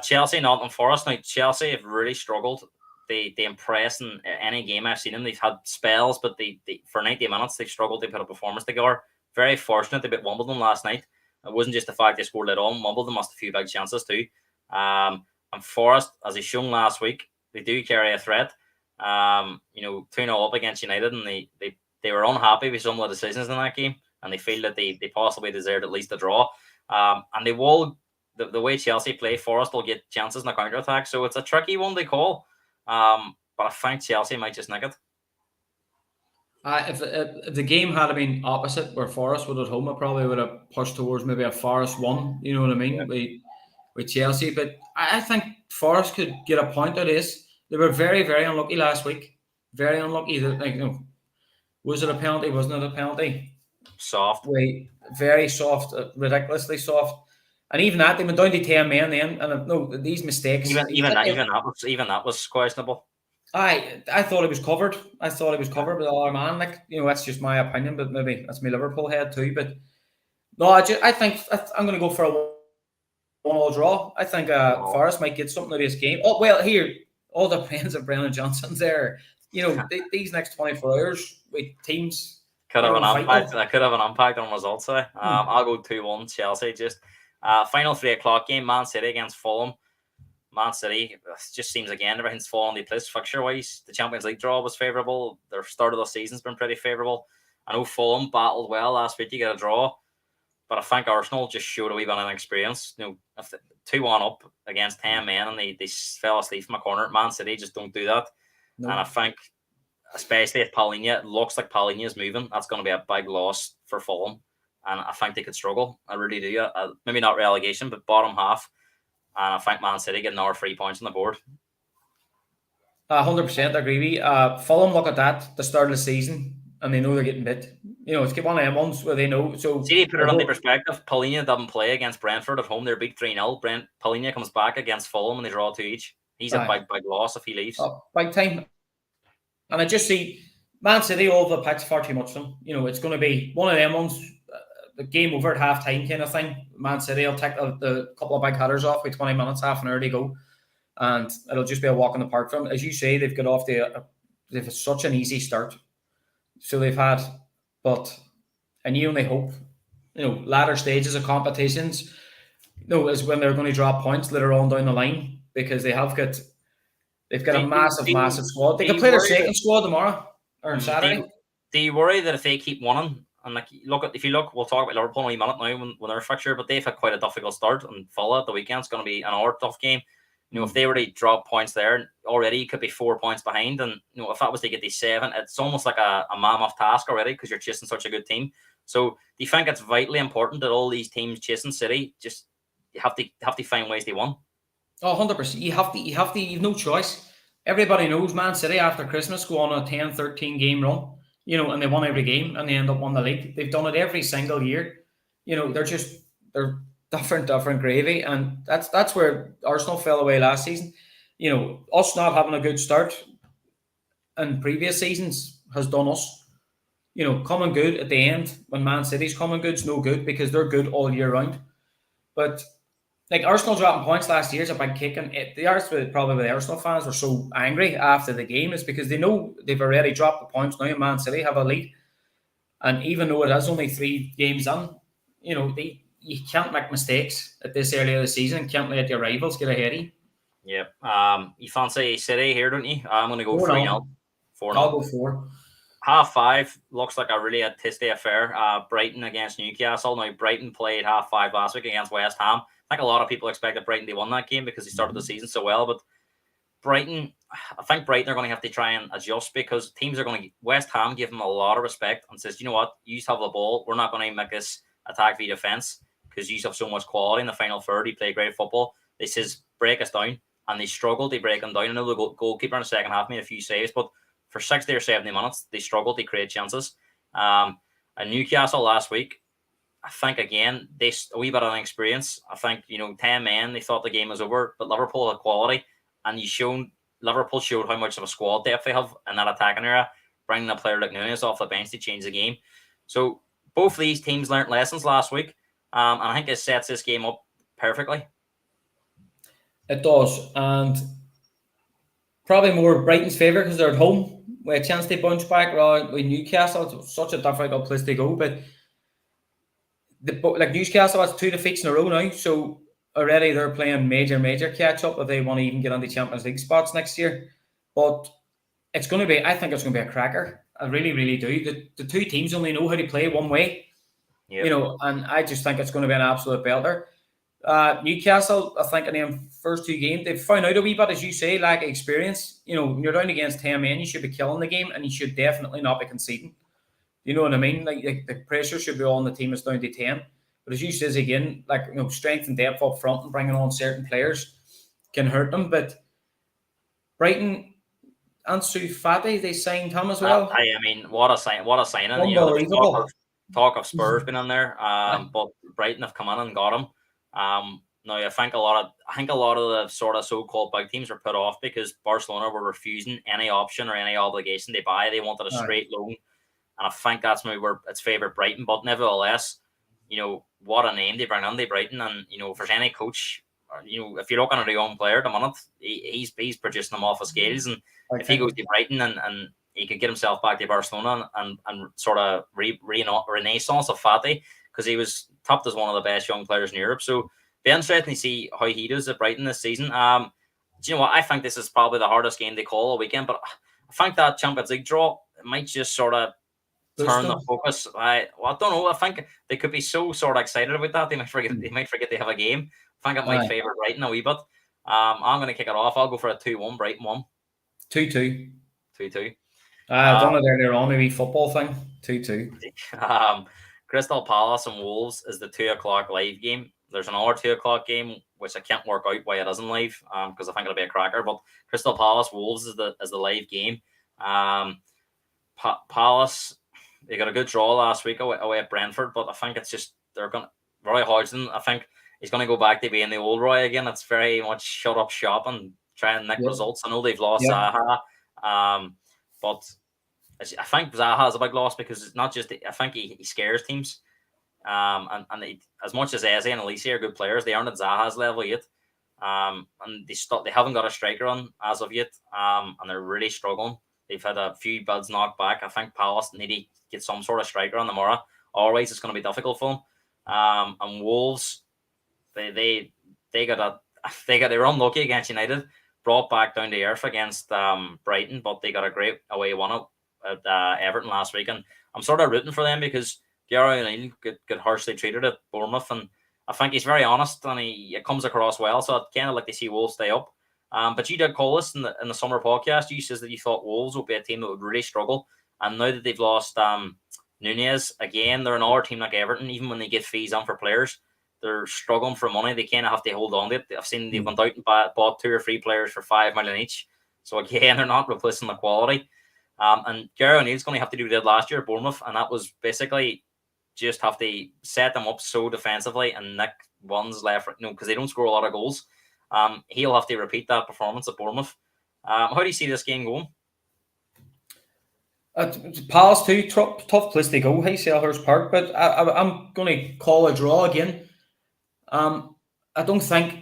Chelsea, Nottingham Forest. Now, Chelsea have really struggled. They impress in any game I've seen them. They've had spells, but they for 90 minutes they've struggled to put a performance together. Very fortunate they beat Wimbledon last night. It wasn't just the fact they scored it on. Wimbledon must have a few big chances too. And Forest, as they shown last week, they do carry a threat. 2-0 up against United, and they were unhappy with some of the decisions in that game, and they feel that they possibly deserved at least a draw. And they will the way Chelsea play, Forest will get chances in the counter attack. So it's a tricky one to call. But I think Chelsea might just nick it. If the game had been opposite, where Forest would at home, I probably would have pushed towards maybe a Forest 1. You know what I mean? Yeah. With Chelsea, but I think Forest could get a point out of this. They were very, very unlucky last week. Very unlucky. Was it a penalty? Wasn't it a penalty? Soft. Very soft, ridiculously soft. And even that, they went down to 10 men then. And no, these mistakes. Even that was questionable. I thought it was covered. I thought it was covered with the other man. That's just my opinion, but maybe that's my Liverpool head too. But no, I think I'm going to go for a 1-1 draw. I think Forest might get something out of this game. Oh well, here all depends if Brennan Johnson's there. These next 24 hours with teams could have an impact. That could have an impact on results. I'll go 2-1 Chelsea. Just final 3:00 game. Man City against Fulham. Man City just seems again everything's fallen into place fixture wise. The Champions League draw was favourable. Their start of the season's been pretty favourable. I know Fulham battled well last week to get a draw, but I think Arsenal just showed a wee bit of experience. If 2-1 up against 10 men and they fell asleep from a corner, Man City just don't do that. No. And I think, especially if Palinha, it looks like Palinha is moving, that's going to be a big loss for Fulham. And I think they could struggle. I really do. Maybe not relegation, but bottom half. And I think Man City get another 3 points on the board. 100% agree with you. Fulham look at that, the start of the season, and they know they're getting bit. It's one of them ones where they know. So see, they put it on the perspective. Palinha doesn't play against Brentford at home. They're beat 3-0. Palinha comes back against Fulham and they draw 2 each. He's a big loss if he leaves. Big time. And I just see Man City all the picks far too much for them. It's going to be one of them ones. The game over at half time kind of thing. Man City will take the couple of big headers off with 20 minutes, half an hour to go, and it'll just be a walk in the park for them. As you say, they've got off they've had such an easy start, so they've had, and you only hope, latter stages of competitions, is when they're going to drop points later on down the line, because they've got a massive squad. They can play their second squad tomorrow or on Saturday. Do you worry that if they keep winning? And if you look, we'll talk about Liverpool in a minute now when they're fixture, but they've had quite a difficult start, and Villa at the weekend's going to be another tough game. If they were to drop points there already, you could be 4 points behind, and if that was to get these 7, it's almost like a mammoth task already because you're chasing such a good team. So do you think it's vitally important that all these teams chasing City just have to find ways to win? 100%. You've no choice. Everybody knows Man City after Christmas go on a 10-13 game run. And they won every game and they end up winning the league. They've done it every single year. They're different gravy. And that's where Arsenal fell away last season. Us not having a good start in previous seasons has done us. Coming good at the end when Man City's coming good's no good because they're good all year round. But Arsenal dropping points last year is a big kick, and the Arsenal fans were so angry after the game is because they know they've already dropped the points now, and Man City have a lead. And even though it is only 3 games in, you can't make mistakes at this early of the season. Can't let your rivals get ahead of you. Yeah. You fancy City here, don't you? I'm going to go 3-0. 4-0. I'll go 4. 5:30 looks like a really tasty affair. Brighton against Newcastle. Now, Brighton played 5:30 last week against West Ham. I think a lot of people expected Brighton to win that game because they started the season so well. But I think Brighton are going to have to try and adjust because teams are going to. West Ham give them a lot of respect and says, you know what, you have the ball. We're not going to make this attack via defense because you have so much quality in the final third. You play great football. They says break us down, and they struggled to break them down. I know the goalkeeper in the second half made a few saves, but for 60 or 70 minutes, they struggled to create chances. And Newcastle last week, I think, again, they a wee bit of an experience. I think, 10 men, they thought the game was over, but Liverpool had quality, and Liverpool showed how much of a squad depth they have in that attacking area, bringing a player like Nunes off the bench to change the game. So both these teams learned lessons last week, and I think it sets this game up perfectly. It does, and probably more Brighton's favour because they're at home with a chance to bounce back. Rather with Newcastle, it's such a difficult place to go, but Newcastle has 2 defeats in a row now, so already they're playing major catch up if they want to even get on the Champions League spots next year. But I think it's going to be a cracker. I really, really do. The 2 teams only know how to play one way, and I just think it's going to be an absolute belter. Newcastle, I think in the first 2 games, they've found out a wee bit, as you say, lack of experience. When you're down against 10 men, you should be killing the game and you should definitely not be conceding. You know what I mean? Like the pressure should be on the team that's down to 10. But as you says again, strength and depth up front and bringing on certain players can hurt them. But Brighton, Ansu Fati, they signed him as well. I mean, what a signing! Unbelievable. Talk of Spurs being in there, but Brighton have come in and got him. Now I think a lot of the sort of so-called big teams were put off because Barcelona were refusing any option or any obligation they buy. They wanted a straight loan, and I think that's maybe where it's favoured Brighton. But nevertheless, what a name they bring in, Brighton, and if there's any coach, if you're looking at a young player at the minute, he's producing them off his scales, and if he goes to Brighton and he could get himself back to Barcelona and sort of renaissance of Fati, because he was topped as one of the best young players in Europe. So be interesting to see how he does at Brighton this season. Do you know what? I think this is probably the hardest game they call all weekend, but I think that Champions League draw might just sort of turn the focus. I don't know. I think they could be so sort of excited about that they might forget they have a game. I think it might favour Brighton a wee bit. I'm going to kick it off. I'll go for a 2-1 Brighton 1. 2-2. 2-2. I don't know earlier on, maybe football thing. 2-2. Crystal Palace and Wolves is the 2:00 live game. There's another 2:00 game which I can't work out why it isn't live because I think it'll be a cracker. But Crystal Palace Wolves is the live game. Palace, they got a good draw last week away at Brentford, but I think it's just they're going. Roy Hodgson, I think he's going to go back to being the old Roy again. It's very much shut up shop and try and nick results. I know they've lost Zaha, but I think Zaha is a big loss because it's not just. I think he scares teams, and as much as Eze and Elise are good players, they aren't at Zaha's level yet, and they haven't got a striker on as of yet, and they're really struggling. They've had a few buds knocked back. I think Palace need to get some sort of striker on tomorrow. Otherwise, it's going to be difficult for them. And Wolves, they were unlucky against United, brought back down to earth against Brighton, but they got a great away one at Everton last week, and I'm sort of rooting for them because Gary O'Neill got harshly treated at Bournemouth, and I think he's very honest and it comes across well. So I'd kind of like to see Wolves stay up. But you did call us in the summer podcast. You says that you thought Wolves would be a team that would really struggle, and now that they've lost Nunes again, they're another team like Everton. Even when they get fees on for players, they're struggling for money. They kind of have to hold on to it. I've seen they've gone out and bought 2 or 3 players for $5 million each. So again, they're not replacing the quality. And Gary O'Neill's going to have to do what he did last year at Bournemouth, and that was basically just have to set them up so defensively and nick ones left, because they don't score a lot of goals. He'll have to repeat that performance at Bournemouth. How do you see this game going? Palace too, tough place to go, Selhurst Park, but I'm going to call a draw again. I don't think,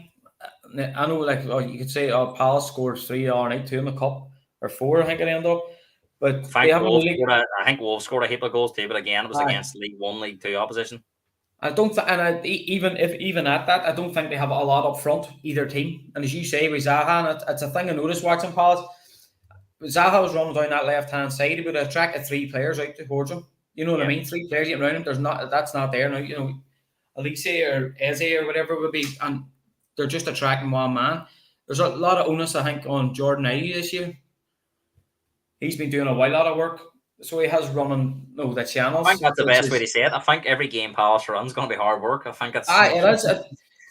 I know you could say Palace scored 3 the other night, 2 in the cup, or 4 I think it ended up. But I think Wolves scored a heap of goals too, but again it was against League 1, League 2 opposition. I don't even at that, I don't think they have a lot up front, either team. And as you say, with Zaha, and it's a thing I noticed watching Palace. Zaha was running down that left-hand side. He would have attracted 3 players out towards him. You know what I mean? 3 players getting around him. That's not there now. Elise or Eze or whatever would be, and they're just attracting one man. There's a lot of onus, I think, on Jordan Ayew this year. He's been doing a lot of work, so he has running the channels. I think that's the best way to say it. I think every game Palace runs is going to be hard work. I think it's.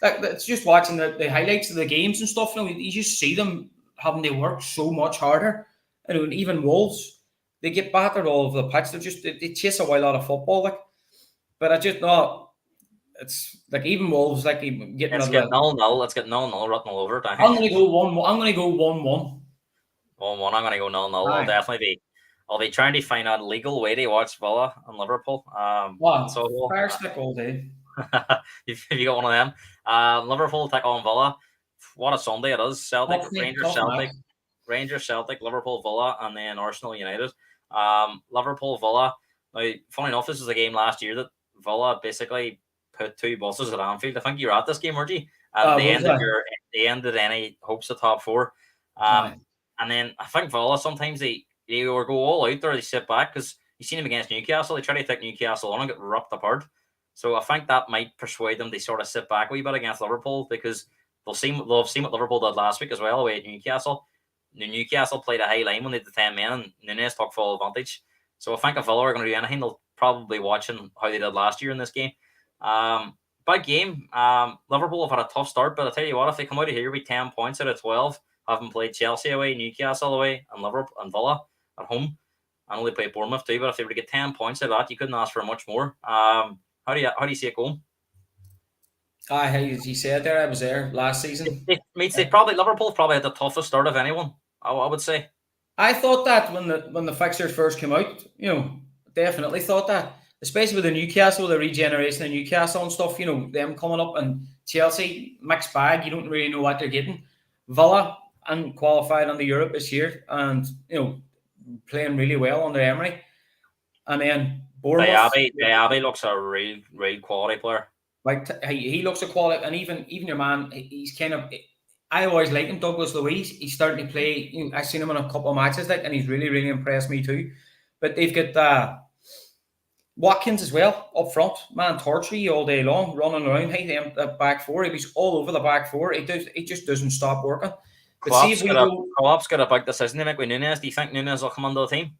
It's just watching the highlights of the games and stuff. You just see them having to work so much harder. And even Wolves, they get battered all over the pitch. They chase a lot of football. But I just know it's like even Wolves getting. Let's get 0-0. Let's get 0-0 written all over it. I'm going to go 1-1. I'm going to go 1-1. 1-1. I'm going to go 0-0. I'll be trying to find a legal way to watch Villa and Liverpool. Fire stick all day. If you got one of them, Liverpool take on Villa. What a Sunday it is! Celtic, Rangers, Celtic, Liverpool, Villa, and then Arsenal United. Liverpool, Villa. Now, funny enough, this was a game last year that Villa basically put 2 buses at Anfield. I think you were at this game, weren't you? They ended any hopes of top 4. And then I think Villa sometimes they either go all out or they sit back, because you seen them against Newcastle. They try to take Newcastle on and get ripped apart. So I think that might persuade them to sort of sit back a wee bit against Liverpool, because they'll have seen what Liverpool did last week as well away at Newcastle. Newcastle played a high line when they did 10 men, and Nunes took full advantage. So I think if Villa are going to do anything, they'll probably watching how they did last year in this game. Big game. Liverpool have had a tough start, but I tell you what, if they come out of here with 10 points out of 12, having played Chelsea away, Newcastle away, and Liverpool and Villa at home, and only played Bournemouth too, but if they were to get 10 points out of that, you couldn't ask for much more. How do you see it going? As you said there, I was there last season. Liverpool probably had the toughest start of anyone, I would say. I thought that when the fixtures first came out, definitely thought that, especially with the Newcastle, the regeneration of Newcastle and stuff, them coming up, and Chelsea, mixed bag, you don't really know what they're getting. Villa and qualified on the Europe this year, and playing really well under Emery. And then Bournemouth. Diaby looks a real quality player. Like he looks a quality, and even your man, he's kind of. I always like him, Douglas Luiz. He's starting to play. I've seen him in a couple of matches, and he's really impressed me too. But they've got Watkins as well up front. Man, torture all day long, running around. Hey, the back four. He was all over the back four. He just doesn't stop working. But Klopp's got a big decision to make with Nunes. Do you think Nunes will come under the team?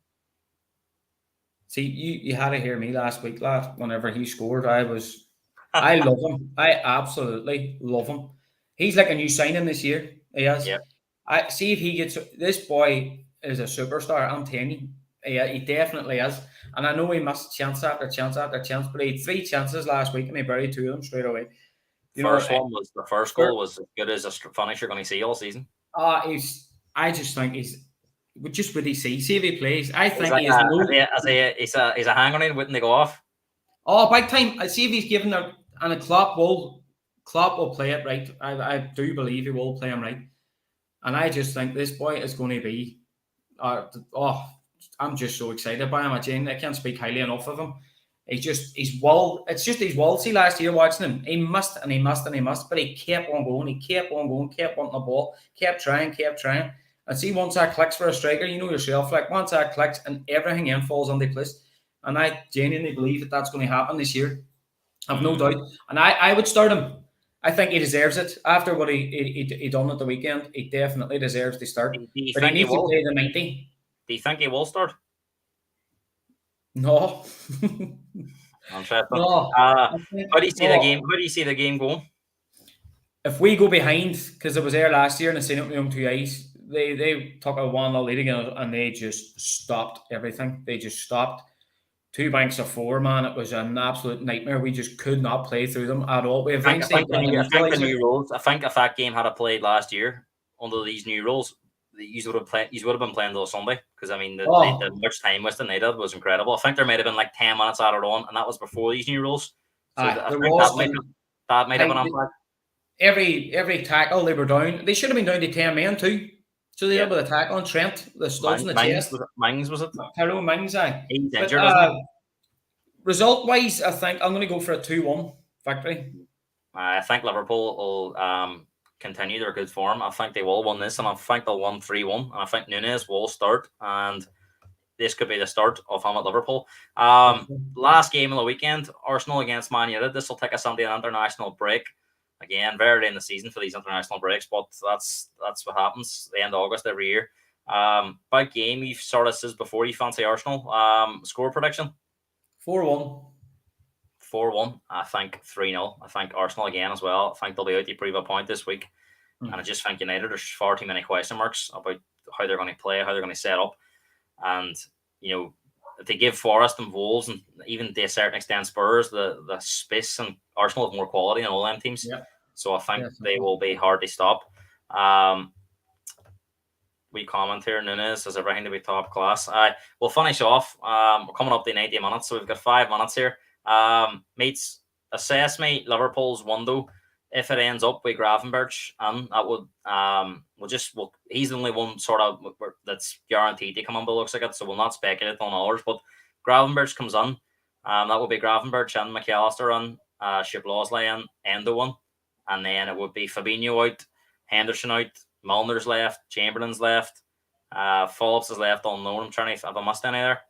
See, you had to hear me last week, lad. Whenever he scored, I love him. I absolutely love him. He's like a new signing this year. He is. Yep. I see if he gets. This boy is a superstar. I'm telling you, he definitely is. And I know he missed chance after chance after chance, but he had 3 chances last week and he buried 2 of them straight away. The first goal was as good as a finish you're going to see all season. I just think he's. Just what he sees, see if he plays. I think he's a hang on him waiting to go off. Oh, big time! I see if he's given there, and Klopp will play it right. I do believe he will play him right, and I just think this boy is going to be. I'm just so excited by him. I can't speak highly enough of him. It's just his will. See, last year watching him, he missed, but he kept on going. He kept on going, kept wanting the ball, kept trying. And see, once that clicks for a striker, you know yourself, like once that clicks and everything in falls into place. And I genuinely believe that that's going to happen this year. I've no doubt. And I would start him. I think he deserves it. After what he done at the weekend, he definitely deserves to start. But he needs to play the 90. Do you think he will start? No. No. How do you see the game? How do you see the game going? If we go behind, because it was there last year and I seen it with my own 2 eyes, they took a 1-0 lead again and they just stopped everything. They just stopped. 2 banks of 4, man. It was an absolute nightmare. We just could not play through them at all. I think the new rules. I think if that game had played last year under these new rules, you would have been playing till Sunday, because I mean the much time wasted they did was incredible. I think there might have been like 10 minutes added on, and that was before these new rules. So that might have been on. Every tackle they were down. They should have been down to 10 men too. So they had with a tackle on Trent, the studs in the chest. Mings was it? Tyrone Mings, aye. He's injured, isn't he? Result-wise, I think I'm going to go for a 2-1 victory. I think Liverpool will continue their good form. I think they will win this, and I think they'll win 3-1. And I think Nunes will start, and this could be the start of him at Liverpool. Last game of the weekend, Arsenal against Man United. This will take us on the international break. Again, very late in the season for these international breaks, but that's what happens the end of August every year. Big game. You've sort of said before you fancy Arsenal. Score prediction? 4-1. 4-1. I think 3-0. I think Arsenal again as well. I think they'll be out to prove a point this week. And I just think United, there's far too many question marks about how they're going to play, how they're going to set up. And, if they give Forest and Wolves and even to a certain extent Spurs the space, and Arsenal have more quality than all them teams. Yeah. So I think they will be hard to stop. We comment here, Nunes has everything to be top class. We'll finish off. We're coming up to 90 minutes, so we've got 5 minutes here. Mates, assess me Liverpool's window. If it ends up with Gravenberch, that would he's the only one sort of that's guaranteed to come on, but looks like it. So we'll not speculate on ours. But Gravenberch comes on. That would be Gravenberch and McAllister on, Shiplawsley and Endo one, and then it would be Fabinho out, Henderson out, Milner's left, Chamberlain's left, Phillips is left unknown. I'm trying to have I missed any there.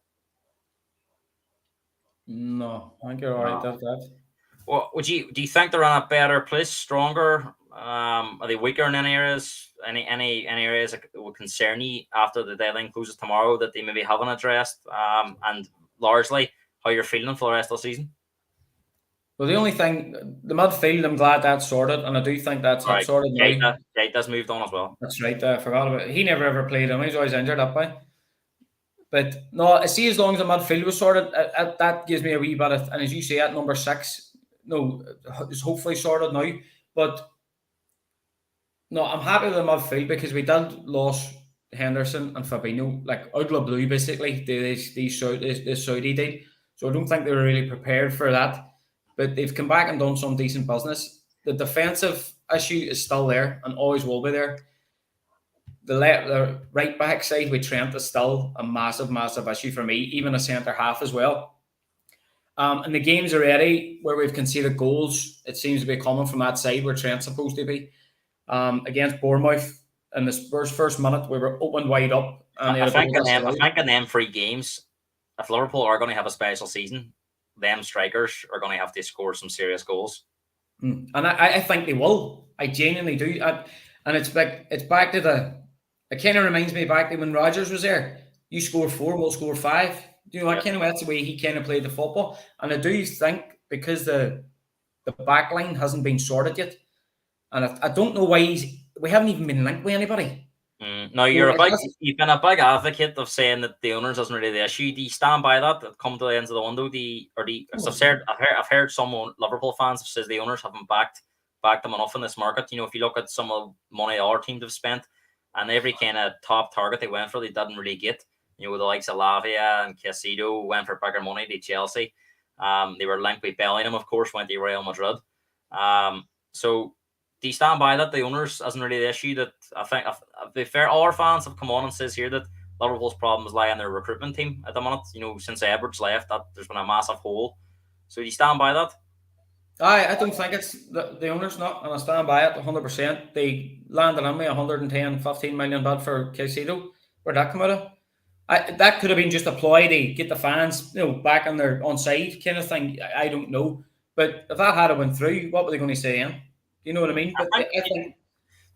No, I think you're all right. That. Well, do you think they're in a better place, stronger? Are they weaker in any areas? Any areas that will concern you after the deadline closes tomorrow that they maybe haven't addressed? And largely, how you're feeling for the rest of the season? Well, the only thing, the midfield, I'm glad that's sorted, and I do think that's All it right, sorted now. Keita's moved on as well. That's right. I forgot about it. He never ever played him. He's always injured up by. But no, I see as long as the midfield was sorted, that gives me a wee bit of, and as you say, at number 6, no, it's hopefully sorted now. But no, I'm happy with the midfield because we did lose Henderson and Fabinho, like out of the blue, basically, the Saudi deal. So I don't think they were really prepared for that. But they've come back and done some decent business. The defensive issue is still there and always will be there. The right back side with Trent is still a massive, massive issue for me, even a centre half as well. And the games already where we've conceded goals, it seems to be coming from that side where Trent's supposed to be. Against Bournemouth in the Spurs' first minute, we were opened wide up. And I think in them 3 games, if Liverpool are going to have a special season, them strikers are going to have to score some serious goals. And I think they will. I genuinely do. And it's back to it kind of reminds me back to when Rodgers was there. You score 4, we'll score 5. You know, that's the way he kind of played the football. And I do think because the back line hasn't been sorted yet, and I don't know why we haven't even been linked with anybody. No, you've been a big advocate of saying that the owners isn't really the issue. Do you stand by that? Come to the end of the window, I've heard some Liverpool fans says the owners haven't backed them enough in this market. You know, if you look at some of the money our teams have spent, and every kind of top target they went for, they didn't really get. You know, with the likes of Lavia and Caicedo went for bigger money to Chelsea. They were linked with Bellingham, of course, went to Real Madrid. So do you stand by that? The owners isn't really the issue. That I think, to be fair, all our fans have come on and says here that Liverpool's problems lie in their recruitment team at the minute. You know, since Edwards left, that there's been a massive hole. So do you stand by that? I don't think it's the owners not, and I stand by it 100%. They landed on me 110, 15 million bid for Caicedo. Where'd that come out of? That could have been just a ploy to get the fans, back on their onside kind of thing. I don't know. But if that had went through, what were they going to say then? Do you know what I mean? But I think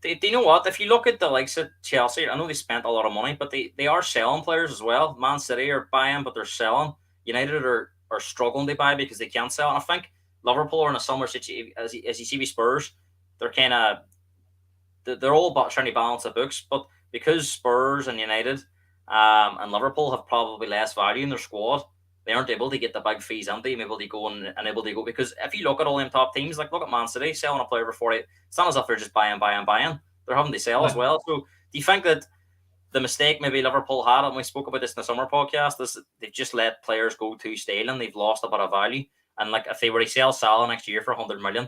do you know what? If you look at the likes of Chelsea, I know they spent a lot of money, but they are selling players as well. Man City are buying, but they're selling. United are struggling to buy because they can't sell. And I think Liverpool are in a similar situation as you see with Spurs. They're all about trying to balance the books, but because Spurs and United and Liverpool have probably less value in their squad, they aren't able to get the big fees empty, able to go and able to go. Because if you look at all them top teams, like look at Man City selling a player for 40, it's not as if they're just buying. They're having to sell as well. So do you think that the mistake maybe Liverpool had, and we spoke about this in the summer podcast, is they've just let players go too stale and they've lost a bit of value? And like if they were to sell Salah next year for 100 million,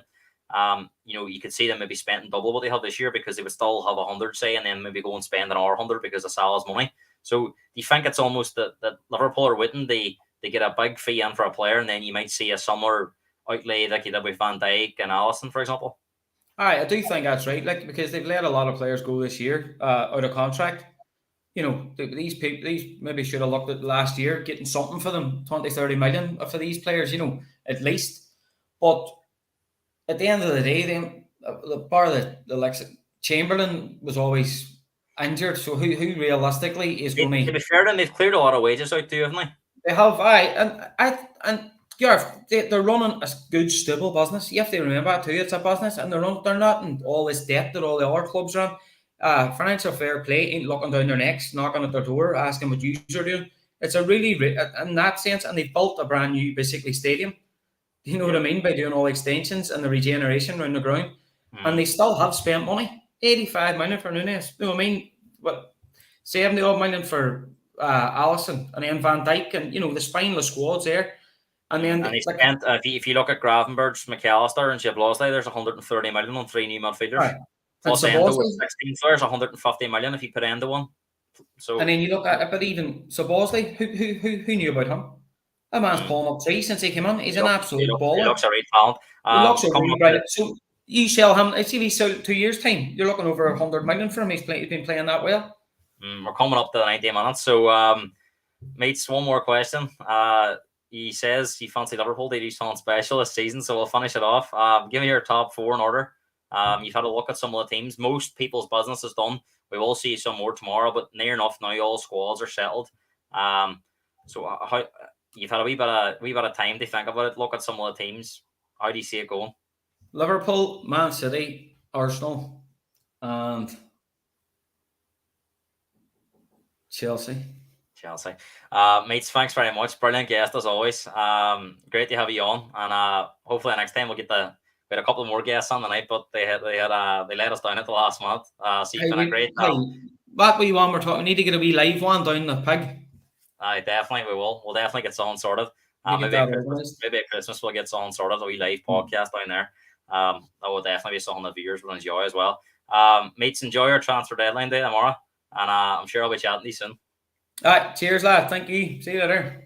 you could see them maybe spending double what they have this year because they would still have 100, say, and then maybe go and spend another 100 because of Salah's money. So do you think it's almost that Liverpool are waiting they get a big fee in for a player, and then you might see a similar outlay like you did with Van Dijk and Alisson, for example? I do think that's right. Like because they've let a lot of players go this year out of contract. You know, these maybe should have looked at last year, getting something for them, 20, 30 million for these players, at least. But at the end of the day, the part of the Chamberlain was always injured. So who realistically is going to... To be fair to them, they've cleared a lot of wages out too, haven't they? They have, and Gareth, they're running a good, stable business. You have to remember that too. It's a business, and they're not in all this debt that all the other clubs are in. Financial fair play ain't looking down their necks, knocking at their door, asking what you are doing. It's a really, in that sense, and they've built a brand new, basically, stadium. You know what I mean? By doing all extensions and the regeneration around the ground. And they still have spent money. 85 million for Nunes. You know what I mean? 70 odd million for Alisson, and then Van Dijk, and the spineless squads there. And then they spent, if you look at Gravenberch, McAllister, and Szoboszlai, there's 130 million on 3 new midfielders. Right. Plus Endo with 16, so there's 150 million if you put Endo on. So, and then you look at it, but even Szoboszlai, who knew about him? That man's pulling up 3 since he came on. He's an absolute baller. He looks a right talent. He looks a really bright. So you sell him. I see he's sold 2 years' time. You're looking over 100 million for him. He's been playing that well. We're coming up to the 90 minutes. So, mates, one more question. he says he fancy Liverpool. They do something special this season, so we'll finish it off. Give me your top 4 in order. You've had a look at some of the teams. Most people's business is done. We will see some more tomorrow, but near enough now. All squads are settled. So how you've had a wee bit of time to think about it. Look at some of the teams. How do you see it going? Liverpool, Man City, Arsenal, and Chelsea. Mates, thanks very much. Brilliant guest as always. Great to have you on, and hopefully next time we'll get a couple more guests on tonight, but they let us down at the last minute. So you've been a great. What were you on? We're talking. We need to get a wee live one down the pig. Definitely we will. We'll definitely get something sorted. Maybe at Christmas we'll get something sorted. A wee live podcast down there. That will definitely be something the viewers will enjoy as well. Mates, enjoy your transfer deadline day tomorrow, and I'm sure I'll be chatting to you soon. All right, cheers, lad. Thank you. See you later.